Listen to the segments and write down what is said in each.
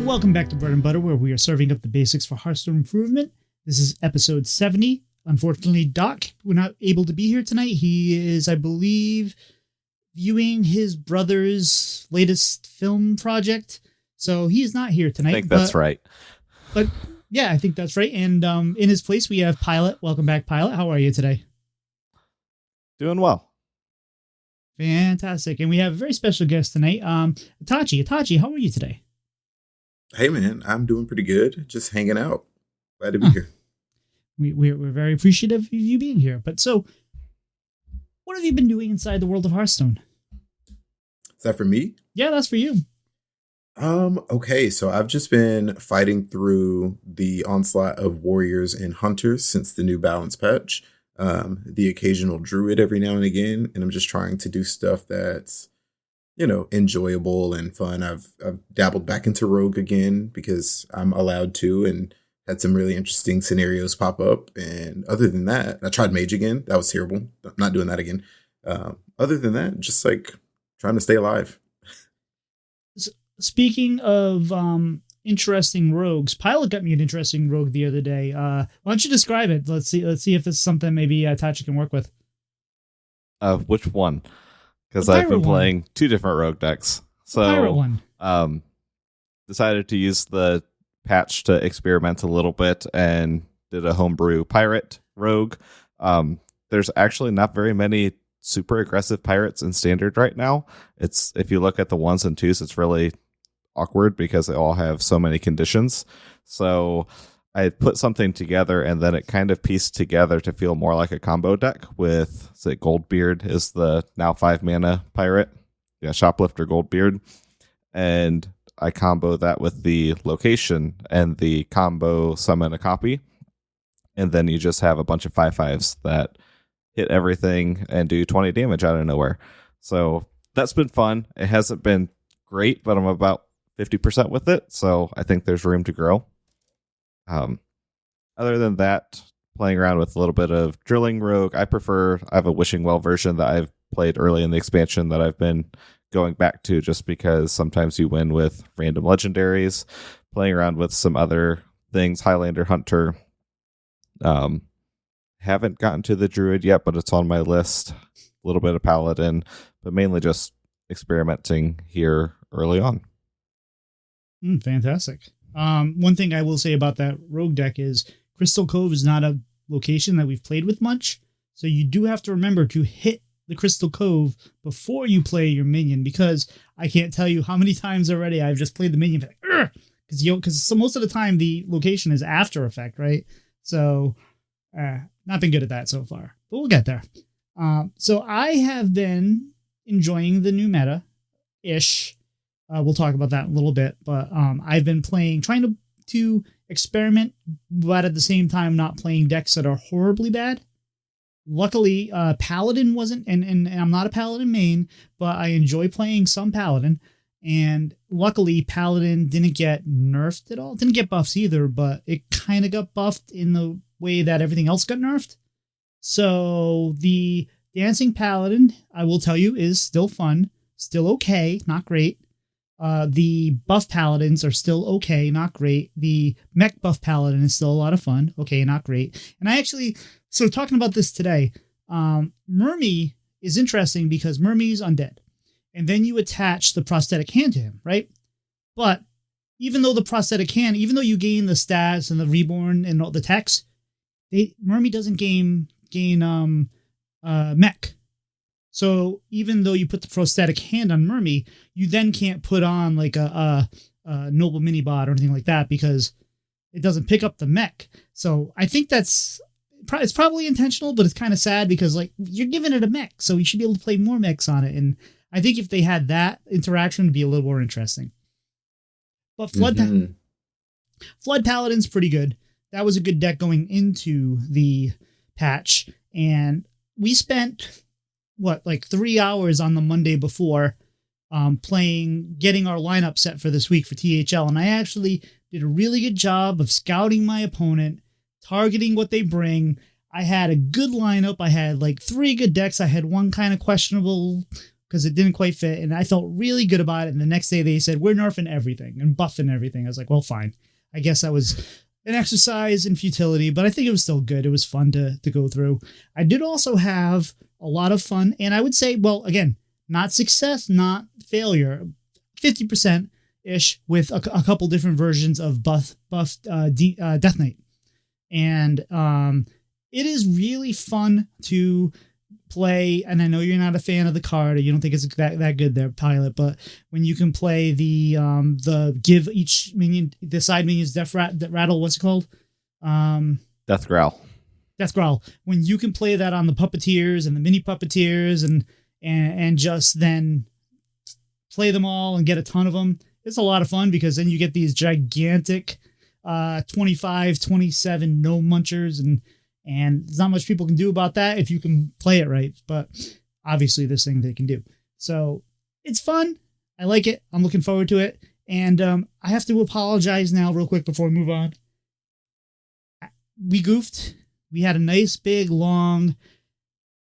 Welcome back to Bread and Butter, where we are serving up the basics for Hearthstone improvement. This is episode 70. Unfortunately, Doc, we're not able to be here tonight. He is, I believe, viewing his brother's latest film project, so he is not here tonight. I think that's right. But yeah, I think that's right. And in his place, we have Pylet. Welcome back, Pylet. How are you today? Doing well. Fantastic. And we have a very special guest tonight, Itachi. Itachi, how are you today? Hey man, I'm doing pretty good. Just hanging out. Glad to be here. We're very appreciative of you being here. But so, what have you been doing inside the world of Hearthstone? Is that for me? Yeah, that's for you. Okay, so I've just been fighting through the onslaught of warriors and hunters since the new balance patch. The occasional druid every now and again, and I'm just trying to do stuff that's, enjoyable and fun. I've dabbled back into rogue again because I'm allowed to, and had some really interesting scenarios pop up. And other than that, I tried mage again. That was terrible. I'm not doing that again. Other than that, just like trying to stay alive. Speaking of interesting rogues, Pylet got me an interesting rogue the other day. Why don't you describe it? Let's see if it's something maybe Tachi can work with. Which one? Because I've been playing two different rogue decks. So Pirate one. Decided to use the patch to experiment a little bit and did a homebrew pirate rogue. There's actually not very many super aggressive pirates in standard right now. It's, if you look at the ones and twos, it's really awkward because they all have so many conditions. So I put something together and then it kind of pieced together to feel more like a combo deck with, say, Goldbeard is the now 5 mana pirate. Yeah, Shoplifter Goldbeard. And I combo that with the location and the combo summon a copy. And then you just have a bunch of 5/5s that hit everything and do 20 damage out of nowhere. So that's been fun. It hasn't been great, but I'm about 50% with it. So I think there's room to grow. Other than that, playing around with a little bit of drilling rogue. I have a Wishing Well version that I've played early in the expansion that I've been going back to just because sometimes you win with random legendaries. Playing around with some other things, Highlander Hunter. Haven't gotten to the Druid yet, but it's on my list. A little bit of Paladin, but mainly just experimenting here early on. Fantastic. One thing I will say about that rogue deck is Crystal Cove is not a location that we've played with much, so you do have to remember to hit the Crystal Cove before you play your minion, because I can't tell you how many times already I've just played the minion because so most of the time the location is after effect, right? So not been good at that so far, but we'll get there. So I have been enjoying the new meta ish. We'll talk about that in a little bit, but I've been trying to experiment, but at the same time not playing decks that are horribly bad. Luckily, Paladin wasn't, and I'm not a Paladin main, but I enjoy playing some Paladin, and luckily Paladin didn't get nerfed at all. Didn't get buffs either, but it kind of got buffed in the way that everything else got nerfed. So the Dancing Paladin, I will tell you, is still fun, still okay, not great. The buff paladins are still okay, not great. The mech buff paladin is still a lot of fun, okay, not great. And so talking about this today, Murmy is interesting because Murmy's undead. And then you attach the prosthetic hand to him, right? But even though you gain the stats and the reborn and all the techs, Murmy doesn't gain mech. So even though you put the prosthetic hand on Murmy, you then can't put on like a noble mini bot or anything like that because it doesn't pick up the mech. So I think it's probably intentional, but it's kind of sad because like you're giving it a mech, so you should be able to play more mechs on it. And I think if they had that interaction, it'd be a little more interesting. But Flood Paladin's pretty good. That was a good deck going into the patch, and we spent 3 hours on the Monday before getting our lineup set for this week for THL. And I actually did a really good job of scouting my opponent, targeting what they bring. I had a good lineup. I had 3 good decks. I had one kind of questionable because it didn't quite fit, and I felt really good about it. And the next day they said, we're nerfing everything and buffing everything. I was like, well, fine. I guess that was an exercise in futility, but I think it was still good. It was fun to go through. I did also have a lot of fun, and I would say, well, again, not success, not failure, 50%-ish with a couple different versions of Death Knight. And it is really fun to play, and I know you're not a fan of the card, or you don't think it's that good there, Pylet, but when you can play the give each minion, the side minions death rattle, what's it called? Death Growl. Death Growl. When you can play that on the puppeteers and the mini puppeteers and just then play them all and get a ton of them, it's a lot of fun, because then you get these gigantic 25, 27 no munchers, and there's not much people can do about that if you can play it right. But obviously there's things they can do. So it's fun. I like it. I'm looking forward to it. And I have to apologize now real quick before we move on. We goofed. We had a nice big long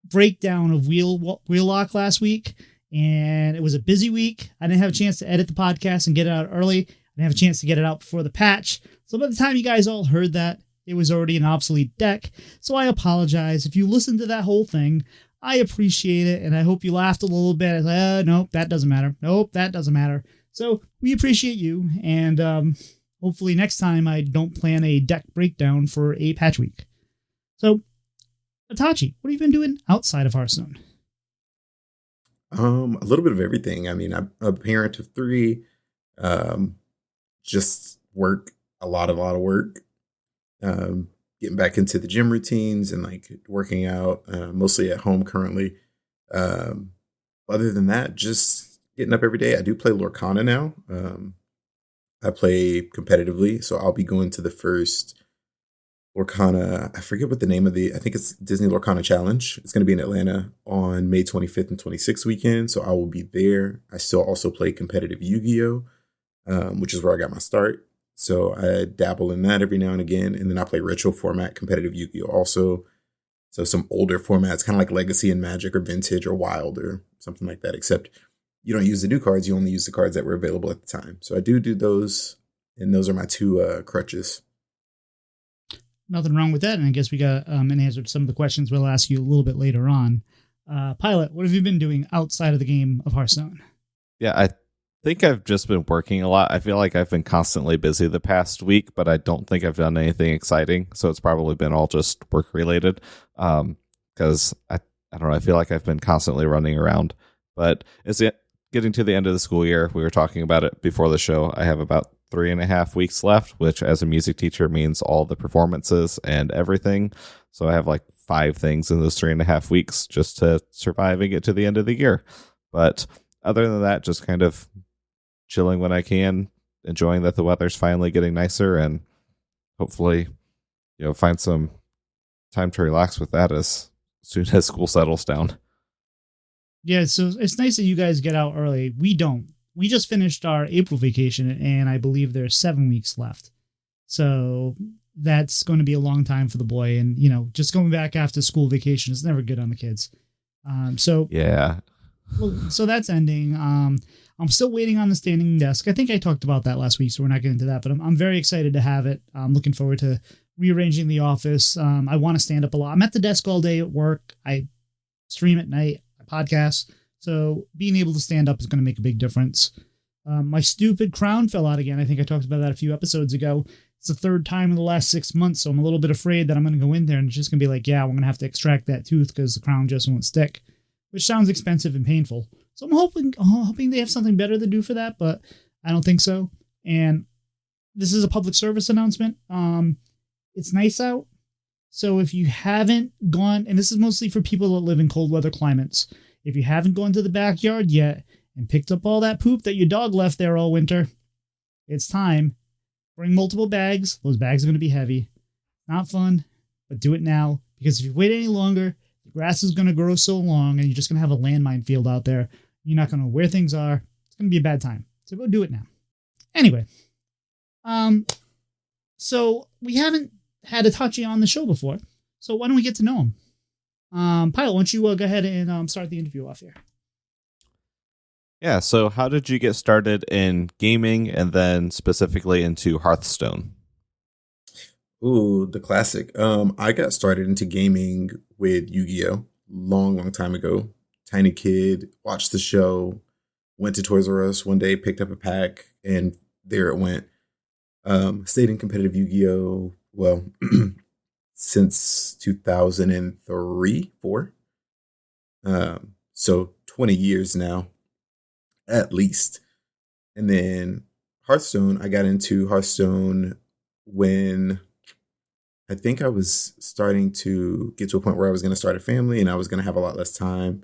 breakdown of wheel lock last week, and it was a busy week. I didn't have a chance to edit the podcast and get it out early. I didn't have a chance to get it out before the patch. So by the time you guys all heard that, it was already an obsolete deck. So I apologize. If you listened to that whole thing, I appreciate it, and I hope you laughed a little bit. I was like, nope, that doesn't matter. Nope, that doesn't matter. So we appreciate you, and hopefully next time I don't plan a deck breakdown for a patch week. So, Itachi, what have you been doing outside of Hearthstone? A little bit of everything. I mean, I'm a parent of 3. Just work, a lot of work. Getting back into the gym routines and like working out, mostly at home currently. Other than that, just getting up every day. I do play Lorcana now. I play competitively, so I'll be going to the first Lorcana. I forget what the name of I think it's Disney Lorcana Challenge. It's going to be in Atlanta on May 25th and 26th weekend, so I will be there. I still also play competitive Yu-Gi-Oh, which is where I got my start. So I dabble in that every now and again. And then I play retro format competitive Yu-Gi-Oh also. So some older formats, kind of like Legacy and Magic or Vintage or Wild or something like that, except you don't use the new cards. You only use the cards that were available at the time. So I do those, and those are my 2 crutches. Nothing wrong with that. And I guess we got an answer to some of the questions we'll ask you a little bit later on. Pylet, what have you been doing outside of the game of Hearthstone? Yeah, I think I've just been working a lot. I feel like I've been constantly busy the past week, but I don't think I've done anything exciting. So it's probably been all just work related. Because I don't know, I feel like I've been constantly running around. But it's getting to the end of the school year. We were talking about it before the show. I have about 3.5 weeks left, which as a music teacher means all the performances and everything. So I have like 5 things in those 3.5 weeks just to survive and get to the end of the year. But other than that, just kind of chilling when I can, enjoying that the weather's finally getting nicer, and hopefully, find some time to relax with that as soon as school settles down. Yeah, so it's nice that you guys get out early. We don't. We just finished our April vacation, and I believe there's 7 weeks left. So that's going to be a long time for the boy. And, just going back after school vacation is never good on the kids. Yeah. Well, so that's ending. I'm still waiting on the standing desk. I think I talked about that last week, so we're not getting into that, but I'm very excited to have it. I'm looking forward to rearranging the office. I want to stand up a lot. I'm at the desk all day at work. I stream at night, I podcast. So being able to stand up is going to make a big difference. My stupid crown fell out again. I think I talked about that a few episodes ago. It's the 3rd time in the last 6 months, so I'm a little bit afraid that I'm going to go in there and it's just going to be like, yeah, we're going to have to extract that tooth because the crown just won't stick, which sounds expensive and painful. So I'm hoping they have something better to do for that, but I don't think so. And this is a public service announcement. It's nice out. So if you haven't gone, and this is mostly for people that live in cold weather climates, if you haven't gone to the backyard yet and picked up all that poop that your dog left there all winter, it's time. Bring multiple bags. Those bags are going to be heavy. Not fun, but do it now, because if you wait any longer, the grass is going to grow so long and you're just going to have a landmine field out there. You're not going to know where things are. It's going to be a bad time. So go do it now. Anyway, so we haven't had Itachi on the show before, so why don't we get to know him? Pylet, why don't you go ahead and start the interview off here? Yeah, so how did you get started in gaming and then specifically into Hearthstone? Ooh, the classic. I got started into gaming with Yu-Gi-Oh! Long time ago. Tiny kid, watched the show, went to Toys R Us one day, picked up a pack, and there it went. Stayed in competitive Yu-Gi-Oh! Well, since 2003, 4. So 20 years now, at least. And then Hearthstone, I got into Hearthstone when I think I was starting to get to a point where I was going to start a family and I was going to have a lot less time.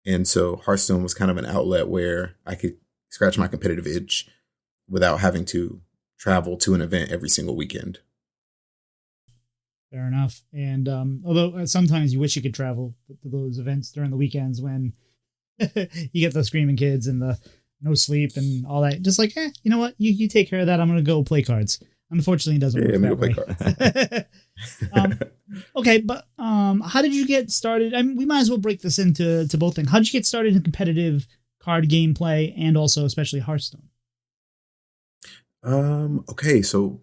And so Hearthstone was kind of an outlet where I could scratch my competitive itch without having to travel to an event every single weekend. Fair enough. And although sometimes you wish you could travel to those events during the weekends when you get the screaming kids and the no sleep and all that. Just like, you know what? You take care of that. I'm going to go play cards. Unfortunately, it doesn't work that way. Okay, but how did you get started? I mean, we might as well break this into both things. How did you get started in competitive card gameplay and also especially Hearthstone? Okay, so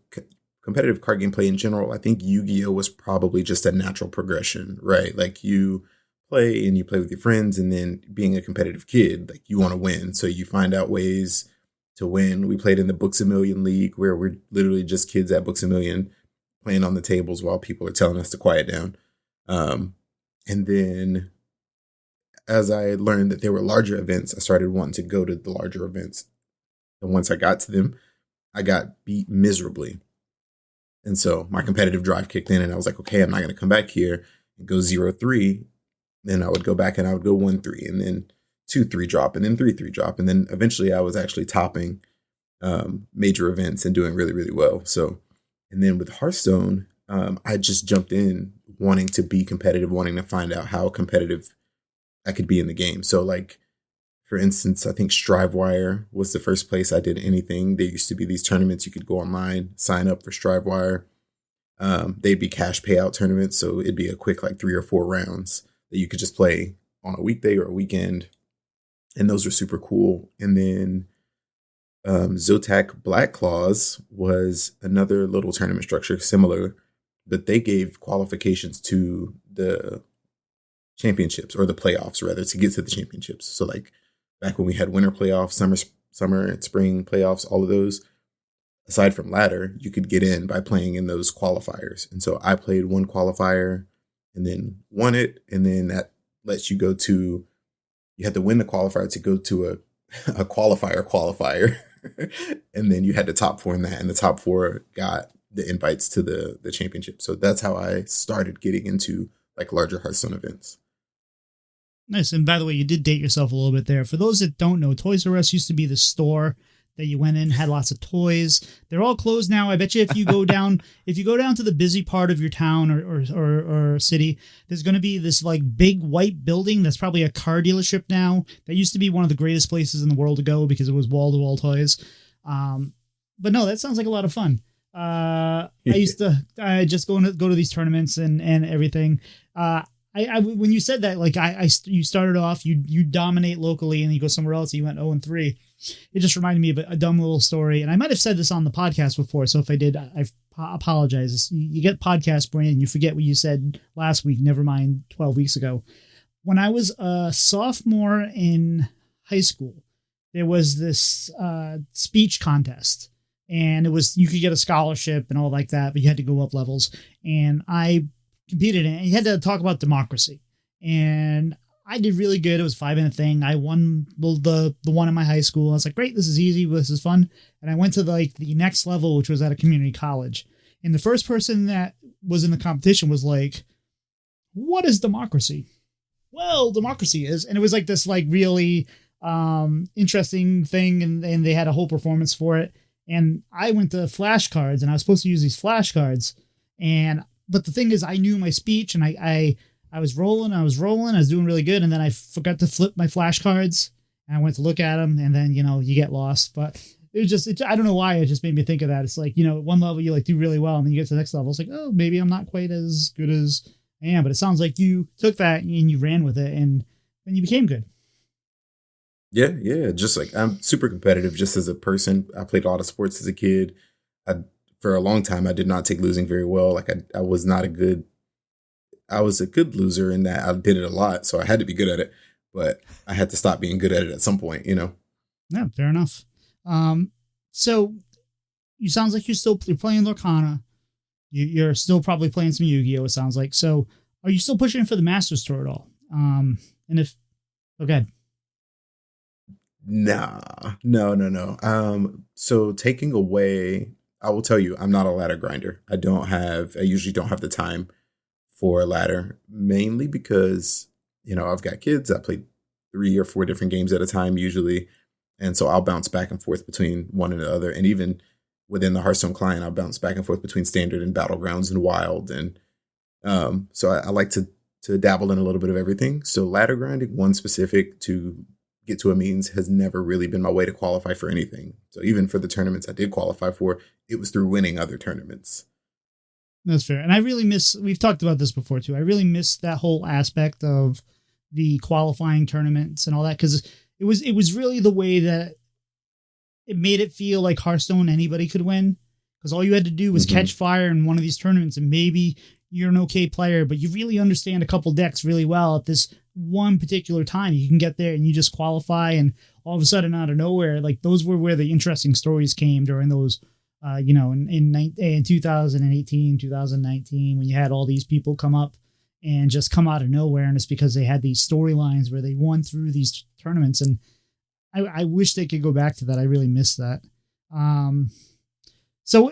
competitive card gameplay in general, I think Yu-Gi-Oh was probably just a natural progression, right? Like you play and you play with your friends, and then being a competitive kid, like you want to win, so you find out ways to win. We played in the Books a Million League, where we're literally just kids at Books a Million playing on the tables while people are telling us to quiet down. And then as I learned that there were larger events, I started wanting to go to the larger events. And once I got to them, I got beat miserably. And so my competitive drive kicked in and I was like, okay, I'm not going to come back here and go 0-3. Then I would go back and I would go 1-3 and then 2-3 drop and then 3-3 drop. And then eventually I was actually topping major events and doing really, really well. So, and then with Hearthstone, I just jumped in wanting to be competitive, wanting to find out how competitive I could be in the game. So like, for instance, I think Strivewire was the first place I did anything. There used to be these tournaments you could go online, sign up for Strivewire. They'd be cash payout tournaments. So it'd be a quick like 3 or 4 rounds that you could just play on a weekday or a weekend. And those were super cool. And then Zotac Black Claws was another little tournament structure similar, but they gave qualifications to the championships, or the playoffs rather, to get to the championships. So like back when we had winter playoffs, summer and spring playoffs, all of those, aside from ladder, you could get in by playing in those qualifiers. And so I played one qualifier and then won it. And then that lets you go to, you had to win the qualifier to go to a qualifier. And then you had the top 4 in that, and the top 4 got the invites to the championship. So that's how I started getting into like larger Hearthstone events. Nice. And by the way, you did date yourself a little bit there. For those that don't know, Toys R Us used to be the store that you went in, had lots of toys. They're all closed now. I bet you if you go down to the busy part of your town or city, there's going to be this like big white building that's probably a car dealership now. That used to be one of the greatest places in the world to go because it was wall-to-wall toys. But no, that sounds like a lot of fun. I used to just go to these tournaments and everything. I when you said that, like you started off, you dominate locally and you go somewhere else, and you went 0-3. It just reminded me of a dumb little story. And I might have said this on the podcast before. So if I did, I apologize. You get podcast brain and you forget what you said last week. Never mind 12 weeks ago. When I was a sophomore in high school, there was this speech contest. And it was, you could get a scholarship and all like that, but you had to go up levels. And I competed in it. And you had to talk about democracy. And I did really good. It was a 5-minute thing. I won the one in my high school. I was like, great, this is easy. This is fun. And I went to the next level, which was at a community college. And the first person that was in the competition was like, what is democracy? Well, democracy is. And it was like this like really interesting thing. And they had a whole performance for it. And I went to flashcards, and I was supposed to use these flashcards. But the thing is, I knew my speech, and I was rolling, I was doing really good. And then I forgot to flip my flashcards, and I went to look at them, and then, you get lost. But it was just, I don't know why, it just made me think of that. It's like, one level you like do really well, and then you get to the next level. It's like, oh, maybe I'm not quite as good as I am. But it sounds like you took that and you ran with it, and then you became good. Yeah. Just like I'm super competitive just as a person. I played a lot of sports as a kid. I, for a long time, I did not take losing very well. Like I was not a good, I was a good loser in that I did it a lot. So I had to be good at it, but I had to stop being good at it at some point, you know? Yeah, fair enough. So you sounds like you're playing Lorcana. You're still probably playing some Yu-Gi-Oh! It sounds like. So are you still pushing for the Masters Tour at all? And if, okay. Nah, no. So taking away, I will tell you, I'm not a ladder grinder. I usually don't have the time for a ladder, mainly because, I've got kids. I play 3 or 4 different games at a time usually. And so I'll bounce back and forth between one and the other. And even within the Hearthstone client, I'll bounce back and forth between standard and battlegrounds and wild. And so I like to dabble in a little bit of everything. So ladder grinding, one specific to get to a means, has never really been my way to qualify for anything. So even for the tournaments I did qualify for, it was through winning other tournaments. That's fair. And I really we've talked about this before too. I really miss that whole aspect of the qualifying tournaments and all that. Cause it was really the way that it made it feel like Hearthstone, anybody could win. Cause all you had to do was catch fire in one of these tournaments, and maybe you're an okay player, but you really understand a couple decks really well at this one particular time. You can get there and you just qualify, and all of a sudden out of nowhere, like those were where the interesting stories came during those, in 2018, 2019, when you had all these people come up and just come out of nowhere. And it's because they had these storylines where they won through these tournaments. And I wish they could go back to that. I really miss that. So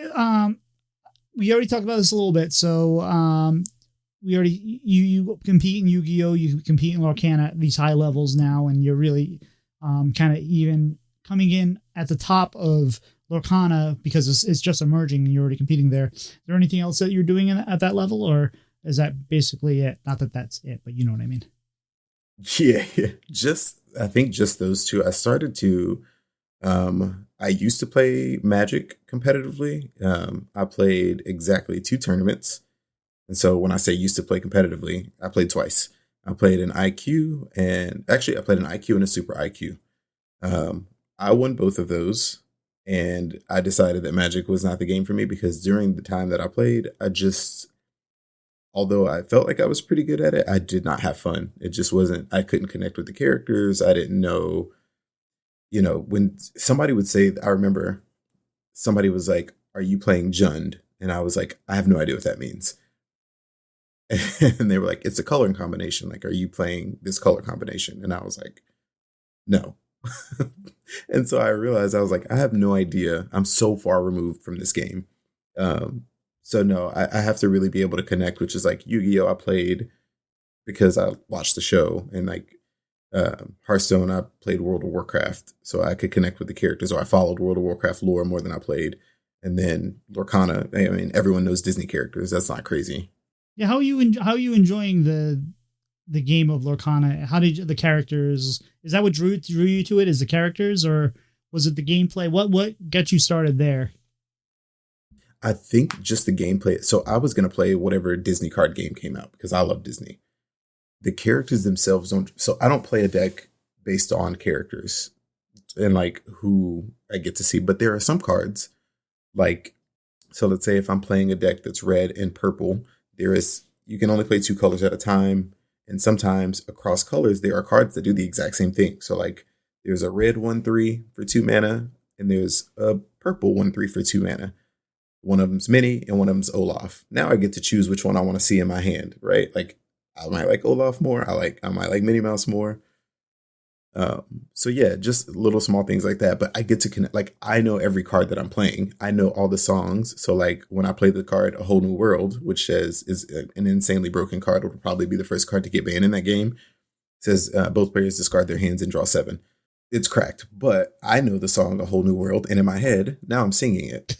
we already talked about this a little bit. So you compete in Yu-Gi-Oh! You compete in Lorcana at these high levels now, and you're really kind of even coming in at the top of Lorcana because it's just emerging and you're already competing there. Is there anything else that you're doing at that level, or is that basically it? Not that that's it, but you know what I mean? Yeah. I think just those two. I started to, I used to play Magic competitively. I played exactly 2 tournaments. And so when I say used to play competitively, I played twice. I played an IQ, and actually I played an IQ and a super IQ. I won both of those, and I decided that Magic was not the game for me because during the time that I played, although I felt like I was pretty good at it, I did not have fun. It just wasn't, I couldn't connect with the characters. I didn't know, when somebody would say, I remember somebody was like, "Are you playing Jund?" And I was like, "I have no idea what that means." And they were like, "It's a color combination. Like, are you playing this color combination?" And I was like, "No." And so I realized, I was like, I have no idea. I'm so far removed from this game. So no, I have to really be able to connect, which is like Yu-Gi-Oh! I played because I watched the show, and like Hearthstone, I played World of Warcraft, so I could connect with the characters, or I followed World of Warcraft lore more than I played. And then Lorcana, I mean, everyone knows Disney characters. That's not crazy. Yeah, how are you enjoying the game of Lorcana? How did the characters? Is that what drew you to it? Is the characters, or was it the gameplay? What got you started there? I think just the gameplay. So I was going to play whatever Disney card game came out because I love Disney. The characters themselves don't. So I don't play a deck based on characters and like who I get to see. But there are some cards like, so let's say if I'm playing a deck that's red and purple, you can only play 2 colors at a time. And sometimes across colors, there are cards that do the exact same thing. So like there's a red 1/3 for 2 mana, and there's a purple 1/3 for 2 mana. One of them's Mini and one of them's Olaf. Now I get to choose which one I want to see in my hand, right? Like I might like Olaf more. I might like Minnie Mouse more. So yeah, just little small things like that. But I get to connect. Like I know every card that I'm playing. I know all the songs. So like when I play the card A Whole New World, which is an insanely broken card, it will probably be the first card to get banned in that game. It says both players discard their hands and draw 7. It's cracked, but I know the song A Whole New World, and in my head now I'm singing it.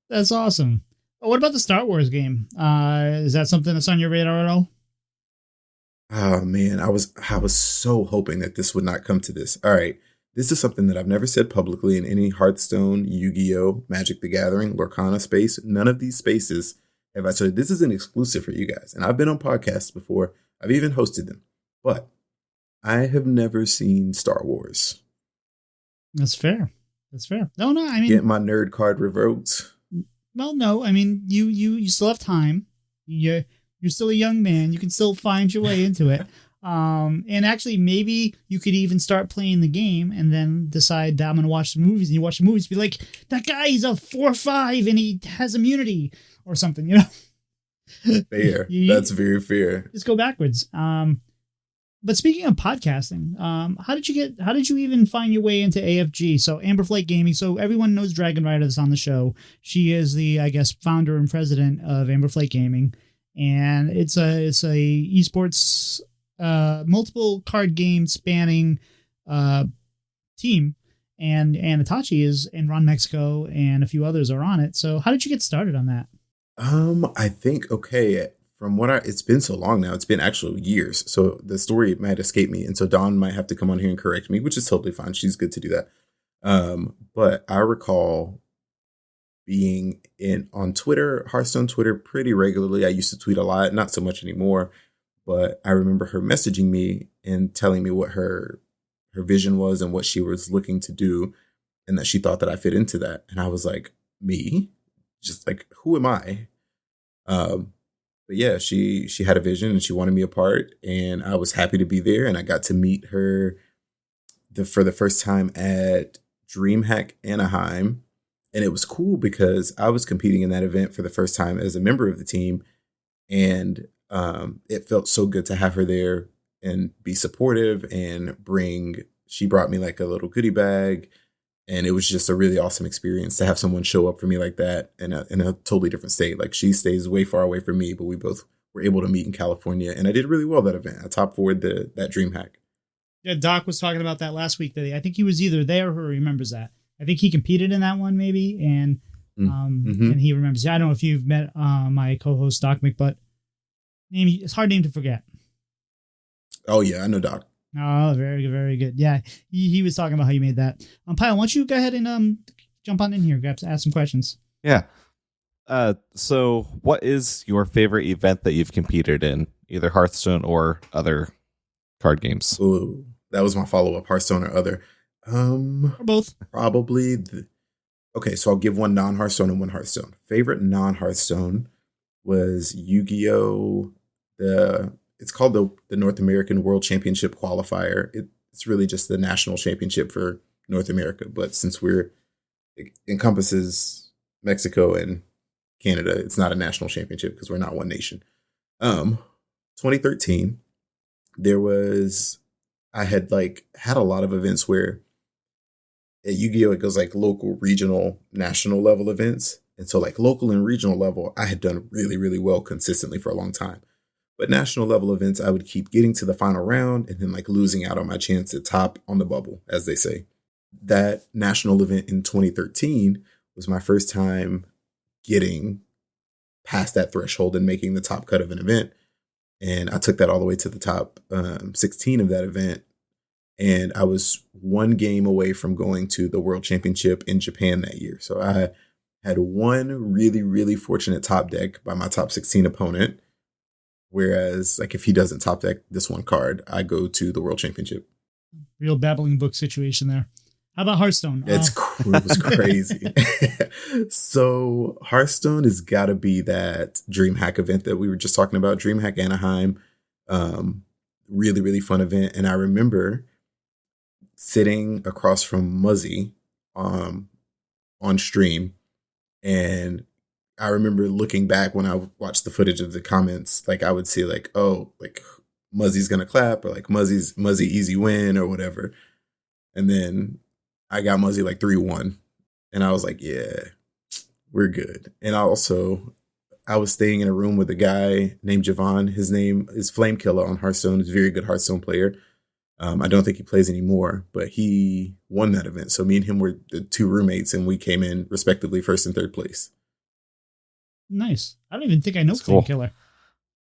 That's awesome. What about the Star Wars game? Is that something that's on your radar at all? Oh man, I was so hoping that this would not come to this. All right. This is something that I've never said publicly in any Hearthstone, Yu-Gi-Oh, Magic the Gathering, Lorcana space. None of these spaces have I said this is an exclusive for you guys. And I've been on podcasts before. I've even hosted them. But I have never seen Star Wars. That's fair. That's fair. No, I mean, Get my nerd card revoked. well, no, I mean, you still have time. You're still a young man. You can still find your way into it. And actually, maybe you could even start playing the game and then decide that I'm going to watch the movies. And you watch the movies, be like, that guy, he's a 4/5 and he has immunity or something, you know? Fair. That's very fair. Just go backwards. But speaking of podcasting, how did you even find your way into AFG? So Amber Flight Gaming. So everyone knows Dragon Rider that's on the show. She is the, I guess, founder and president of Amber Flight Gaming. And it's a esports, multiple card game spanning, team. And Itachi is, and Ron Mexico and a few others are on it. So how did you get started on that? I think, okay, from what it's been so long now, it's been actually years. So the story might escape me. And so Dawn might have to come on here and correct me, which is totally fine. She's good to do that. But I recall being on Twitter, Hearthstone Twitter pretty regularly. I used to tweet a lot, not so much anymore, but I remember her messaging me and telling me what her vision was and what she was looking to do. And that she thought that I fit into that. And I was like, me? Just like, who am I? But yeah, she had a vision and she wanted me a part, and I was happy to be there. And I got to meet her for the first time at DreamHack Anaheim. And it was cool because I was competing in that event for the first time as a member of the team. And it felt so good to have her there and be supportive and she brought me like a little goodie bag. And it was just a really awesome experience to have someone show up for me like that in a totally different state. Like, she stays way far away from me, but we both were able to meet in California. And I did really well that event. I top forward that DreamHack. Yeah, Doc was talking about that last week. I think he was either there or remembers that. I think he competed in that one maybe. And and he remembers. I don't know if you've met my co-host, Doc McButt. It's hard name to forget. Oh, yeah, I know Doc. Oh, very good, very good. Yeah, he was talking about how you made that. Pylet, why don't you go ahead and jump on in here, ask some questions. Yeah. So what is your favorite event that you've competed in, either Hearthstone or other card games? Ooh, that was my follow-up, Hearthstone or other. Or both. Probably. Okay, so I'll give one non-Hearthstone and one Hearthstone. Favorite non-Hearthstone was Yu-Gi-Oh! It's called the North American World Championship Qualifier. It's really just the national championship for North America. But since it encompasses Mexico and Canada, it's not a national championship because we're not one nation. 2013, I had a lot of events where at Yu-Gi-Oh! It goes like local, regional, national level events. And so like local and regional level, I had done really, really well consistently for a long time. But national level events, I would keep getting to the final round and then like losing out on my chance to top on the bubble, as they say. That national event in 2013 was my first time getting past that threshold and making the top cut of an event. And I took that all the way to the top 16 of that event. And I was one game away from going to the World Championship in Japan that year. So I had one really, really fortunate top deck by my top 16 opponent. Whereas, like, if he doesn't top deck this one card, I go to the World Championship. Real babbling book situation there. How about Hearthstone? It was crazy. So Hearthstone has got to be that DreamHack event that we were just talking about. DreamHack Anaheim. Really, really fun event. And I remember sitting across from Muzzy on stream, and I remember looking back when I watched the footage of the comments, like I would see like, oh, like Muzzy's going to clap, or like Muzzy easy win or whatever. And then I got Muzzy like 3-1, and I was like, yeah, we're good. And I was staying in a room with a guy named Javon. His name is Flamekiller on Hearthstone. He's a very good Hearthstone player. I don't think he plays anymore, but he won that event. So me and him were the two roommates, and we came in respectively first and third place. Nice. I don't even think I know Cool. Killer.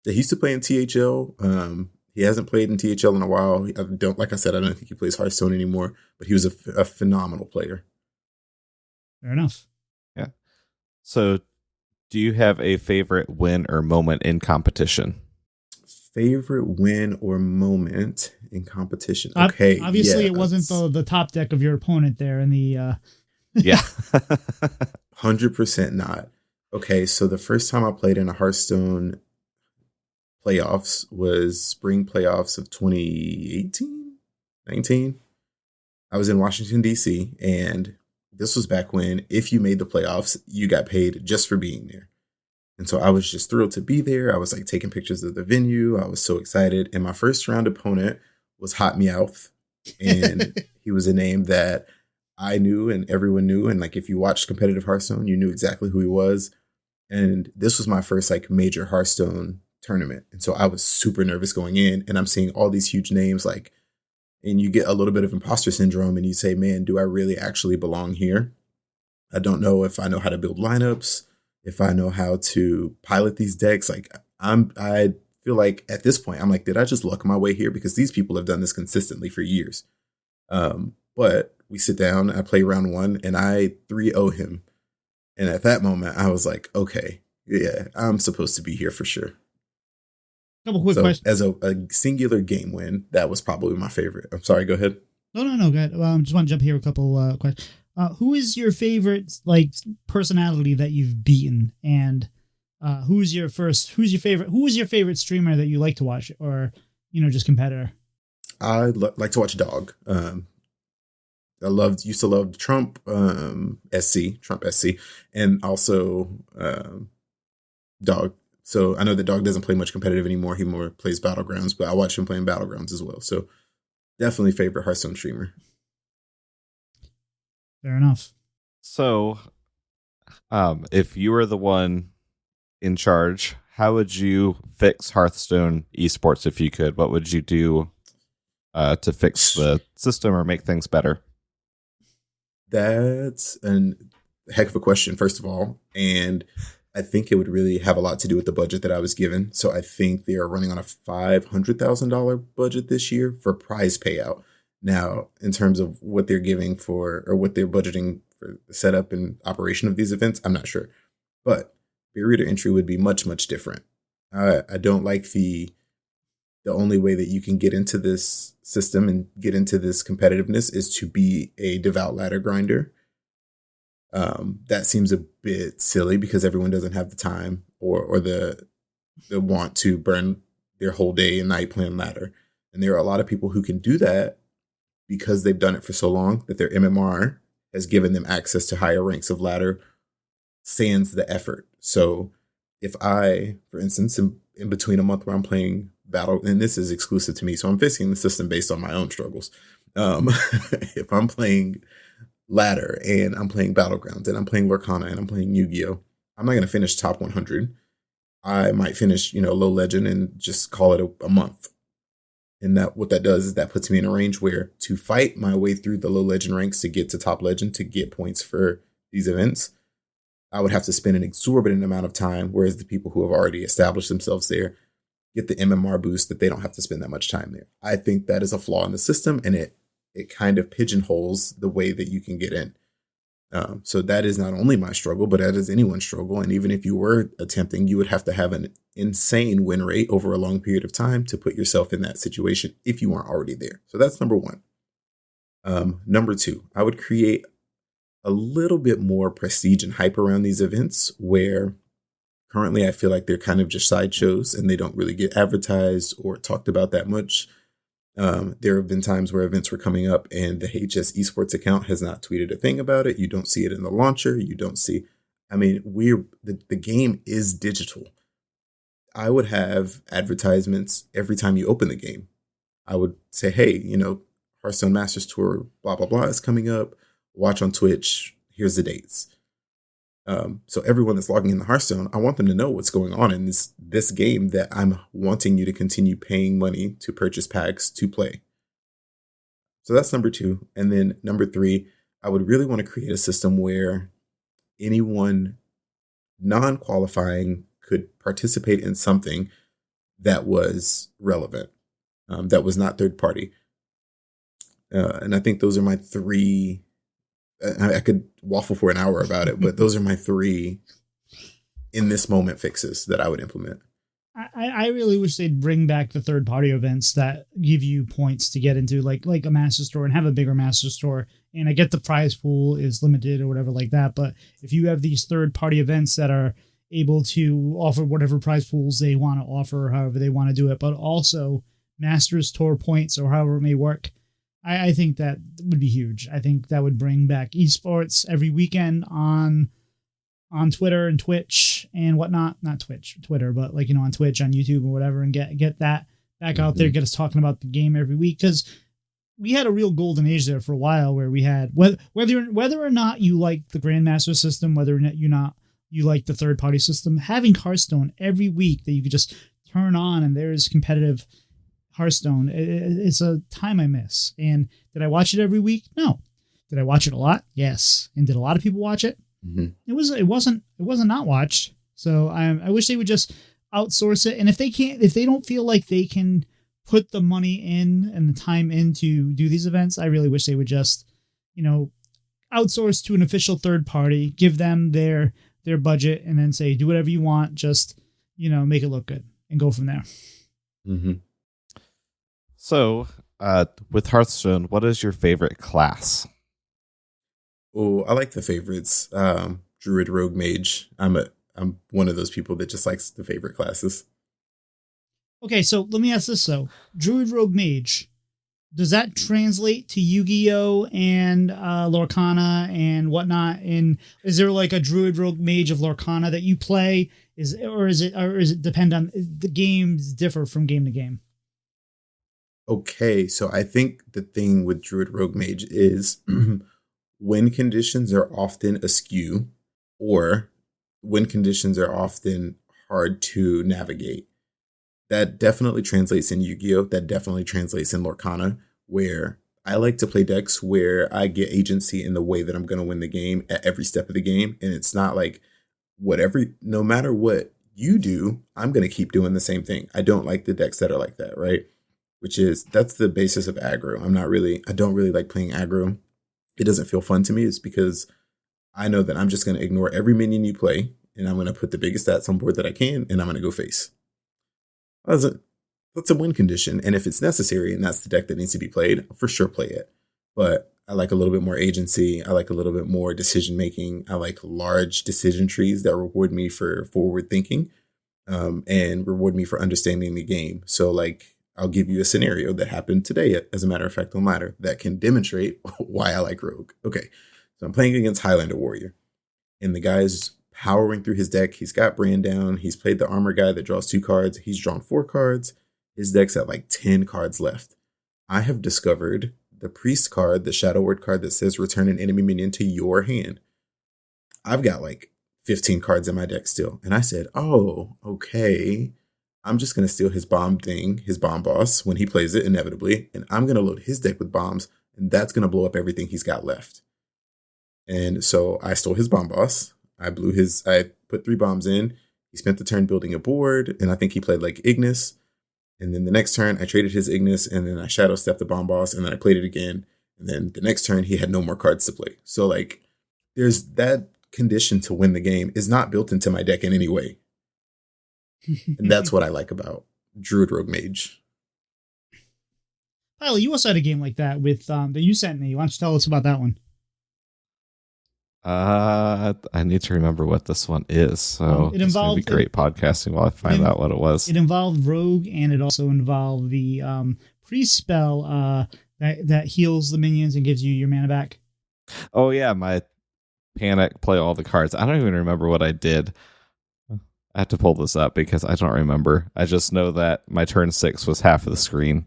Yeah, he used to play in THL. He hasn't played in THL in a while. I don't think he plays Hearthstone anymore, but he was a phenomenal player. Fair enough. Yeah. So do you have a favorite win or moment in competition? Favorite win or moment in competition? Okay, obviously yeah, it wasn't the top deck of your opponent there in the. Yeah. 100% not. Okay, so the first time I played in a Hearthstone playoffs was spring playoffs of 2018, 19. I was in Washington, D.C., and this was back when if you made the playoffs, you got paid just for being there. And so I was just thrilled to be there. I was like taking pictures of the venue. I was so excited. And my first round opponent was Hot Meowth. And he was a name that I knew and everyone knew. And like if you watched competitive Hearthstone, you knew exactly who he was. And this was my first like major Hearthstone tournament. And so I was super nervous going in. And I'm seeing all these huge names like, and you get a little bit of imposter syndrome and you say, man, do I really actually belong here? I don't know if I know how to build lineups, if I know how to pilot these decks. Like I feel like at this point, I'm like, did I just luck my way here? Because these people have done this consistently for years. But we sit down, I play round one, and I 3-0 him. And at that moment, I was like, okay, yeah, I'm supposed to be here for sure. Couple quick questions. As a singular game win, that was probably my favorite. I'm sorry, go ahead. No, go ahead. Just want to jump here a couple questions. Who is your favorite like personality that you've beaten, and who was your favorite streamer that you like to watch, or just competitor? I like to watch Dog. I used to love Trump SC, and also Dog. So I know that Dog doesn't play much competitive anymore. He more plays Battlegrounds, but I watch him playing Battlegrounds as well. So definitely favorite Hearthstone streamer. Fair enough. So, if you were the one in charge, how would you fix Hearthstone esports if you could? What would you do to fix the system or make things better? That's a heck of a question, first of all. And I think it would really have a lot to do with the budget that I was given. So I think they are running on a $500,000 budget this year for prize payout. Now, in terms of what they're giving for, or what they're budgeting for the setup and operation of these events, I'm not sure. But barrier to entry would be much, much different. I don't like the only way that you can get into this system and get into this competitiveness is to be a devout ladder grinder. That seems a bit silly because everyone doesn't have the time or the want to burn their whole day and night playing ladder. And there are a lot of people who can do that because they've done it for so long that their MMR has given them access to higher ranks of ladder, sans the effort. So if I, for instance, in between a month where I'm playing battle, and this is exclusive to me, so I'm fixing the system based on my own struggles. If I'm playing ladder and I'm playing Battlegrounds and I'm playing Lorcana and I'm playing Yu-Gi-Oh, I'm not going to finish top 100. I might finish, low legend and just call it a month. And that what that does is that puts me in a range where to fight my way through the low legend ranks to get to top legend, to get points for these events, I would have to spend an exorbitant amount of time, whereas the people who have already established themselves there get the MMR boost that they don't have to spend that much time there. I think that is a flaw in the system, and it kind of pigeonholes the way that you can get in. So that is not only my struggle, but that is anyone's struggle. And even if you were attempting, you would have to have an insane win rate over a long period of time to put yourself in that situation if you weren't already there. So that's number one. Number two, I would create a little bit more prestige and hype around these events where currently I feel like they're kind of just sideshows and they don't really get advertised or talked about that much. There have been times where events were coming up and the HS Esports account has not tweeted a thing about it. You don't see it in the launcher. You don't see, the game is digital. I would have advertisements every time you open the game. I would say, hey, Hearthstone Masters Tour, blah, blah, blah is coming up. Watch on Twitch. Here's the dates. So everyone that's logging into Hearthstone, I want them to know what's going on in this game that I'm wanting you to continue paying money to purchase packs to play. So that's number two. And then number three, I would really want to create a system where anyone non-qualifying could participate in something that was relevant, that was not third party. And I think those are my three. I could waffle for an hour about it, but those are my three in this moment fixes that I would implement. I really wish they'd bring back the third party events that give you points to get into like a master store and have a bigger master store. And I get the prize pool is limited or whatever like that. But if you have these third party events that are able to offer whatever prize pools they want to offer, however they want to do it, but also Masters Tour points or however it may work, I think that would be huge. I think that would bring back esports every weekend on Twitter and Twitch and whatnot. Not Twitch, Twitter, but like, on Twitch, on YouTube or whatever, and get that back out there, get us talking about the game every week. Because we had a real golden age there for a while where we had, whether or not you like the Grandmaster system, whether or not you like the third party system, having Hearthstone every week that you could just turn on and there's competitive Hearthstone, it's a time I miss. And did I watch it every week? No. Did I watch it a lot? Yes. And did a lot of people watch it? Mm-hmm. It wasn't not watched. So I wish they would just outsource it. And if they don't feel like they can put the money in and the time in to do these events, I really wish they would just, outsource to an official third party, give them their budget, and then say, do whatever you want. Just, make it look good and go from there. Mm-hmm. So, with Hearthstone, what is your favorite class? Oh, I like the favorites. Druid, Rogue, Mage. I'm one of those people that just likes the favorite classes. Okay, so let me ask this though: Druid, Rogue, Mage. Does that translate to Yu-Gi-Oh and Lorcana and whatnot? And is there like a Druid, Rogue, Mage of Lorcana that you play? Is it depend on the games differ from game to game? Okay, so I think the thing with Druid, Rogue, Mage is win conditions are often askew, or win conditions are often hard to navigate. That definitely translates in Yu-Gi-Oh! That definitely translates in Lorcana, where I like to play decks where I get agency in the way that I'm going to win the game at every step of the game. And it's not like no matter what you do, I'm going to keep doing the same thing. I don't like the decks that are like that, right? That's the basis of aggro. I don't really like playing aggro. It doesn't feel fun to me. It's because I know that I'm just going to ignore every minion you play, and I'm going to put the biggest stats on board that I can, and I'm going to go face. That's a win condition. And if it's necessary, and that's the deck that needs to be played, I'll for sure play it. But I like a little bit more agency. I like a little bit more decision making. I like large decision trees that reward me for forward thinking, and reward me for understanding the game. So like, I'll give you a scenario that happened today, as a matter of fact, on Ladder, that can demonstrate why I like Rogue. Okay, so I'm playing against Highlander Warrior, and the guy is powering through his deck. He's got Brand down. He's played the armor guy that draws 2 cards. He's drawn 4 cards. His deck's at like 10 cards left. I have discovered the Priest card, the Shadow Word card that says return an enemy minion to your hand. I've got like 15 cards in my deck still. And I said, oh, okay. I'm just going to steal his bomb boss, when he plays it inevitably. And I'm going to load his deck with bombs. And that's going to blow up everything he's got left. And so I stole his bomb boss. I put 3 bombs in. He spent the turn building a board. And I think he played like Ignis. And then the next turn I traded his Ignis. And then I shadow stepped the bomb boss. And then I played it again. And then the next turn he had no more cards to play. So like, there's that condition to win the game is not built into my deck in any way. And that's what I like about Druid, Rogue, Mage. Pylet, you also had a game like that with that you sent me. Why don't you tell us about that one? I need to remember what this one is. So it's going to be great podcasting while I find out what it was. It involved Rogue, and it also involved the priest spell that heals the minions and gives you your mana back. Oh yeah, my panic, play all the cards. I don't even remember what I did. I have to pull this up because I don't remember. I just know that my turn 6 was half of the screen.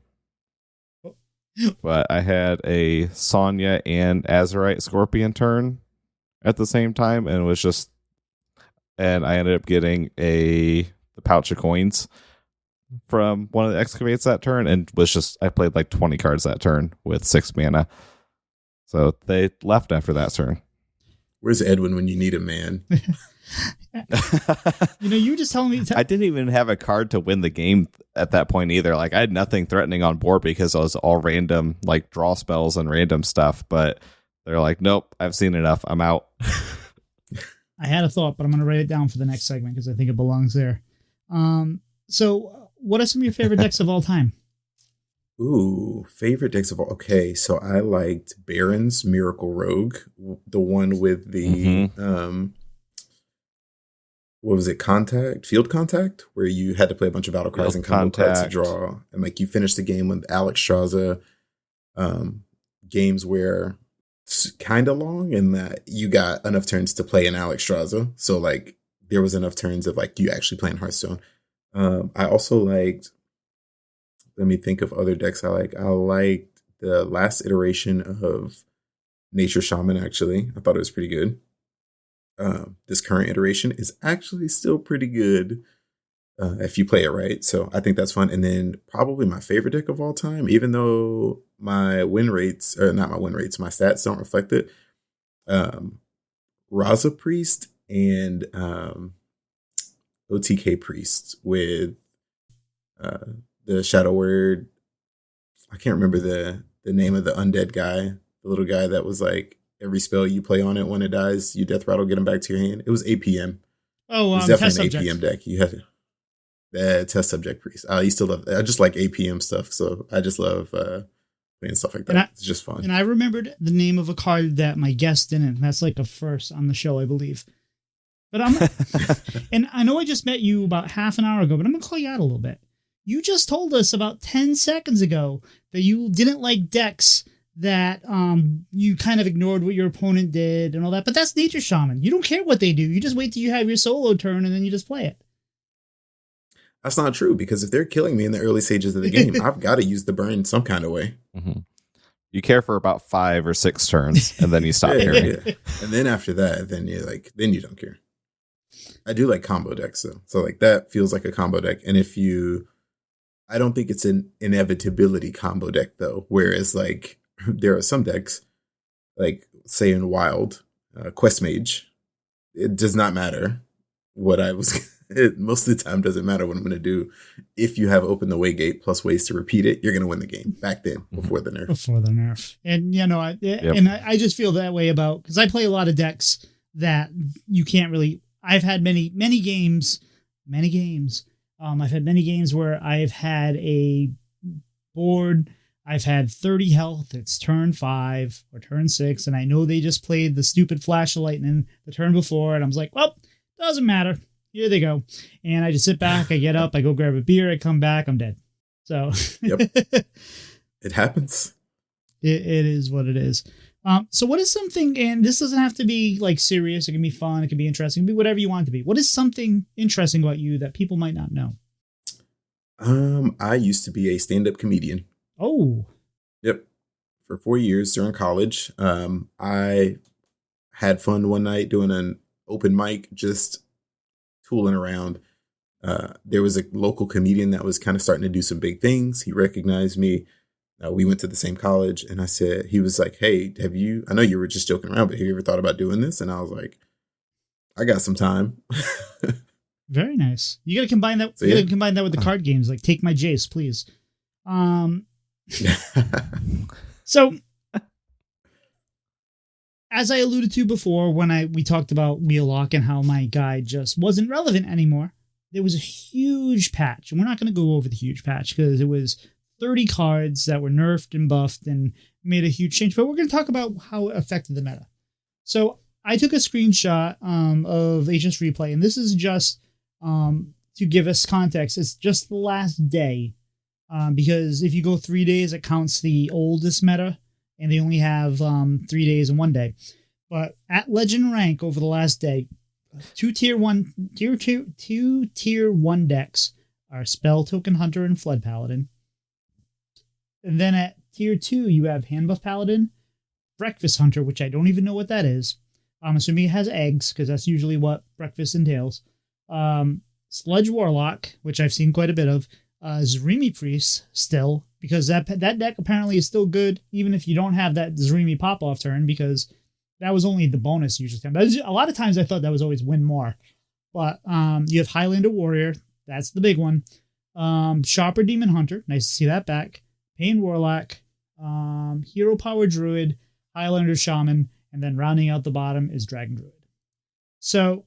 But I had a Sonya and Azurite Scorpion turn at the same time, and I ended up getting the pouch of coins from one of the excavates that turn, and I played like 20 cards that turn with 6 mana. So they left after that turn. Where's Edwin when you need him, man? You were just telling me. I didn't even have a card to win the game at that point either. Like, I had nothing threatening on board because it was all random, like draw spells and random stuff. But they're like, nope, I've seen enough. I'm out. I had a thought, but I'm going to write it down for the next segment because I think it belongs there. So, what are some of your favorite decks of all time? Ooh, favorite decks of all. Okay, so I liked Baron's Miracle Rogue, the one with the what was it? Field Contact, where you had to play a bunch of battle cards and combo cards to draw, and like you finished the game with Alex Straza. Games where it's kind of long, and that you got enough turns to play in Alex Straza, so like there was enough turns of like you actually playing Hearthstone. I also liked. Let me think of other decks I like. I liked the last iteration of Nature Shaman, actually. I thought it was pretty good. This current iteration is actually still pretty good if you play it right. So I think that's fun. And then probably my favorite deck of all time, even though my win rates, or not my win rates, my stats don't reflect it. Raza Priest and OTK Priest with the Shadow Word. I can't remember the name of the undead guy, the little guy that was like every spell you play on it, when it dies, you death rattle, get him back to your hand. It was APM. Oh, it was definitely an APM deck. You had the Test Subject Priest. I used to love. I just like APM stuff, so I just love playing stuff like that. It's just fun. And I remembered the name of a card that my guest didn't. That's like a first on the show, I believe. But and I know I just met you about half an hour ago, but I'm gonna call you out a little bit. You just told us about 10 seconds ago that you didn't like decks that you kind of ignored what your opponent did and all that. But that's Nature Shaman. You don't care what they do. You just wait till you have your solo turn and then you just play it. That's not true, because if they're killing me in the early stages of the game, I've got to use the burn some kind of way. Mm-hmm. You care for about 5 or 6 turns, and then you stop caring. Yeah. And then after that, then you don't care. I do like combo decks though. So like that feels like a combo deck. And I don't think it's an inevitability combo deck though. Whereas like there are some decks, like say in Wild, Quest Mage, it does not matter what I was. It most of the time doesn't matter what I'm going to do. If you have Open the Way Gate plus ways to repeat it, you're going to win the game. Back then, before the nerf. Before the nerf, and I just feel that way about, because I play a lot of decks that you can't really. I've had many games. I've had many games where I've had a board. I've had 30 health. It's turn 5 or turn 6. And I know they just played the stupid flash of lightning the turn before. And I was like, well, doesn't matter. Here they go. And I just sit back. I get up. I go grab a beer. I come back. I'm dead. So yep. It happens. It is what it is. So what is something, and this doesn't have to be like serious, it can be fun, it can be interesting, it can be whatever you want it to be. What is something interesting about you that people might not know? I used to be a stand-up comedian. Oh. Yep. For 4 years during college. I had fun one night doing an open mic, just tooling around. There was a local comedian that was kind of starting to do some big things. He recognized me. We went to the same college, and he was like, hey, I know you were just joking around, but have you ever thought about doing this? And I was like, I got some time. Very nice. You got to combine that. You got to combine that with the card games, like Take My Jace, please. So as I alluded to before, when we talked about Wheellock and how my guide just wasn't relevant anymore, there was a huge patch, and we're not going to go over the huge patch because it was 30 cards that were nerfed and buffed and made a huge change, but we're going to talk about how it affected the meta. So I took a screenshot of HS Replay, and this is just to give us context. It's just the last day, because if you go 3 days, it counts the oldest meta, and they only have 3 days and 1 day. But at Legend rank over the last day, two tier one decks are Spell Token Hunter and Flood Paladin. And then at tier 2, you have Handbuff Paladin, Breakfast Hunter, which I don't even know what that is. I'm assuming it has eggs, because that's usually what breakfast entails. Sludge Warlock, which I've seen quite a bit of. Zarimi Priest, still, because that deck apparently is still good, even if you don't have that Zarimi pop-off turn, because that was only the bonus usually. A lot of times I thought that was always win more. But you have Highlander Warrior, that's the big one. Sharper Demon Hunter, nice to see that back. Pain Warlock, Hero Power Druid, Highlander Shaman, and then rounding out the bottom is Dragon Druid. So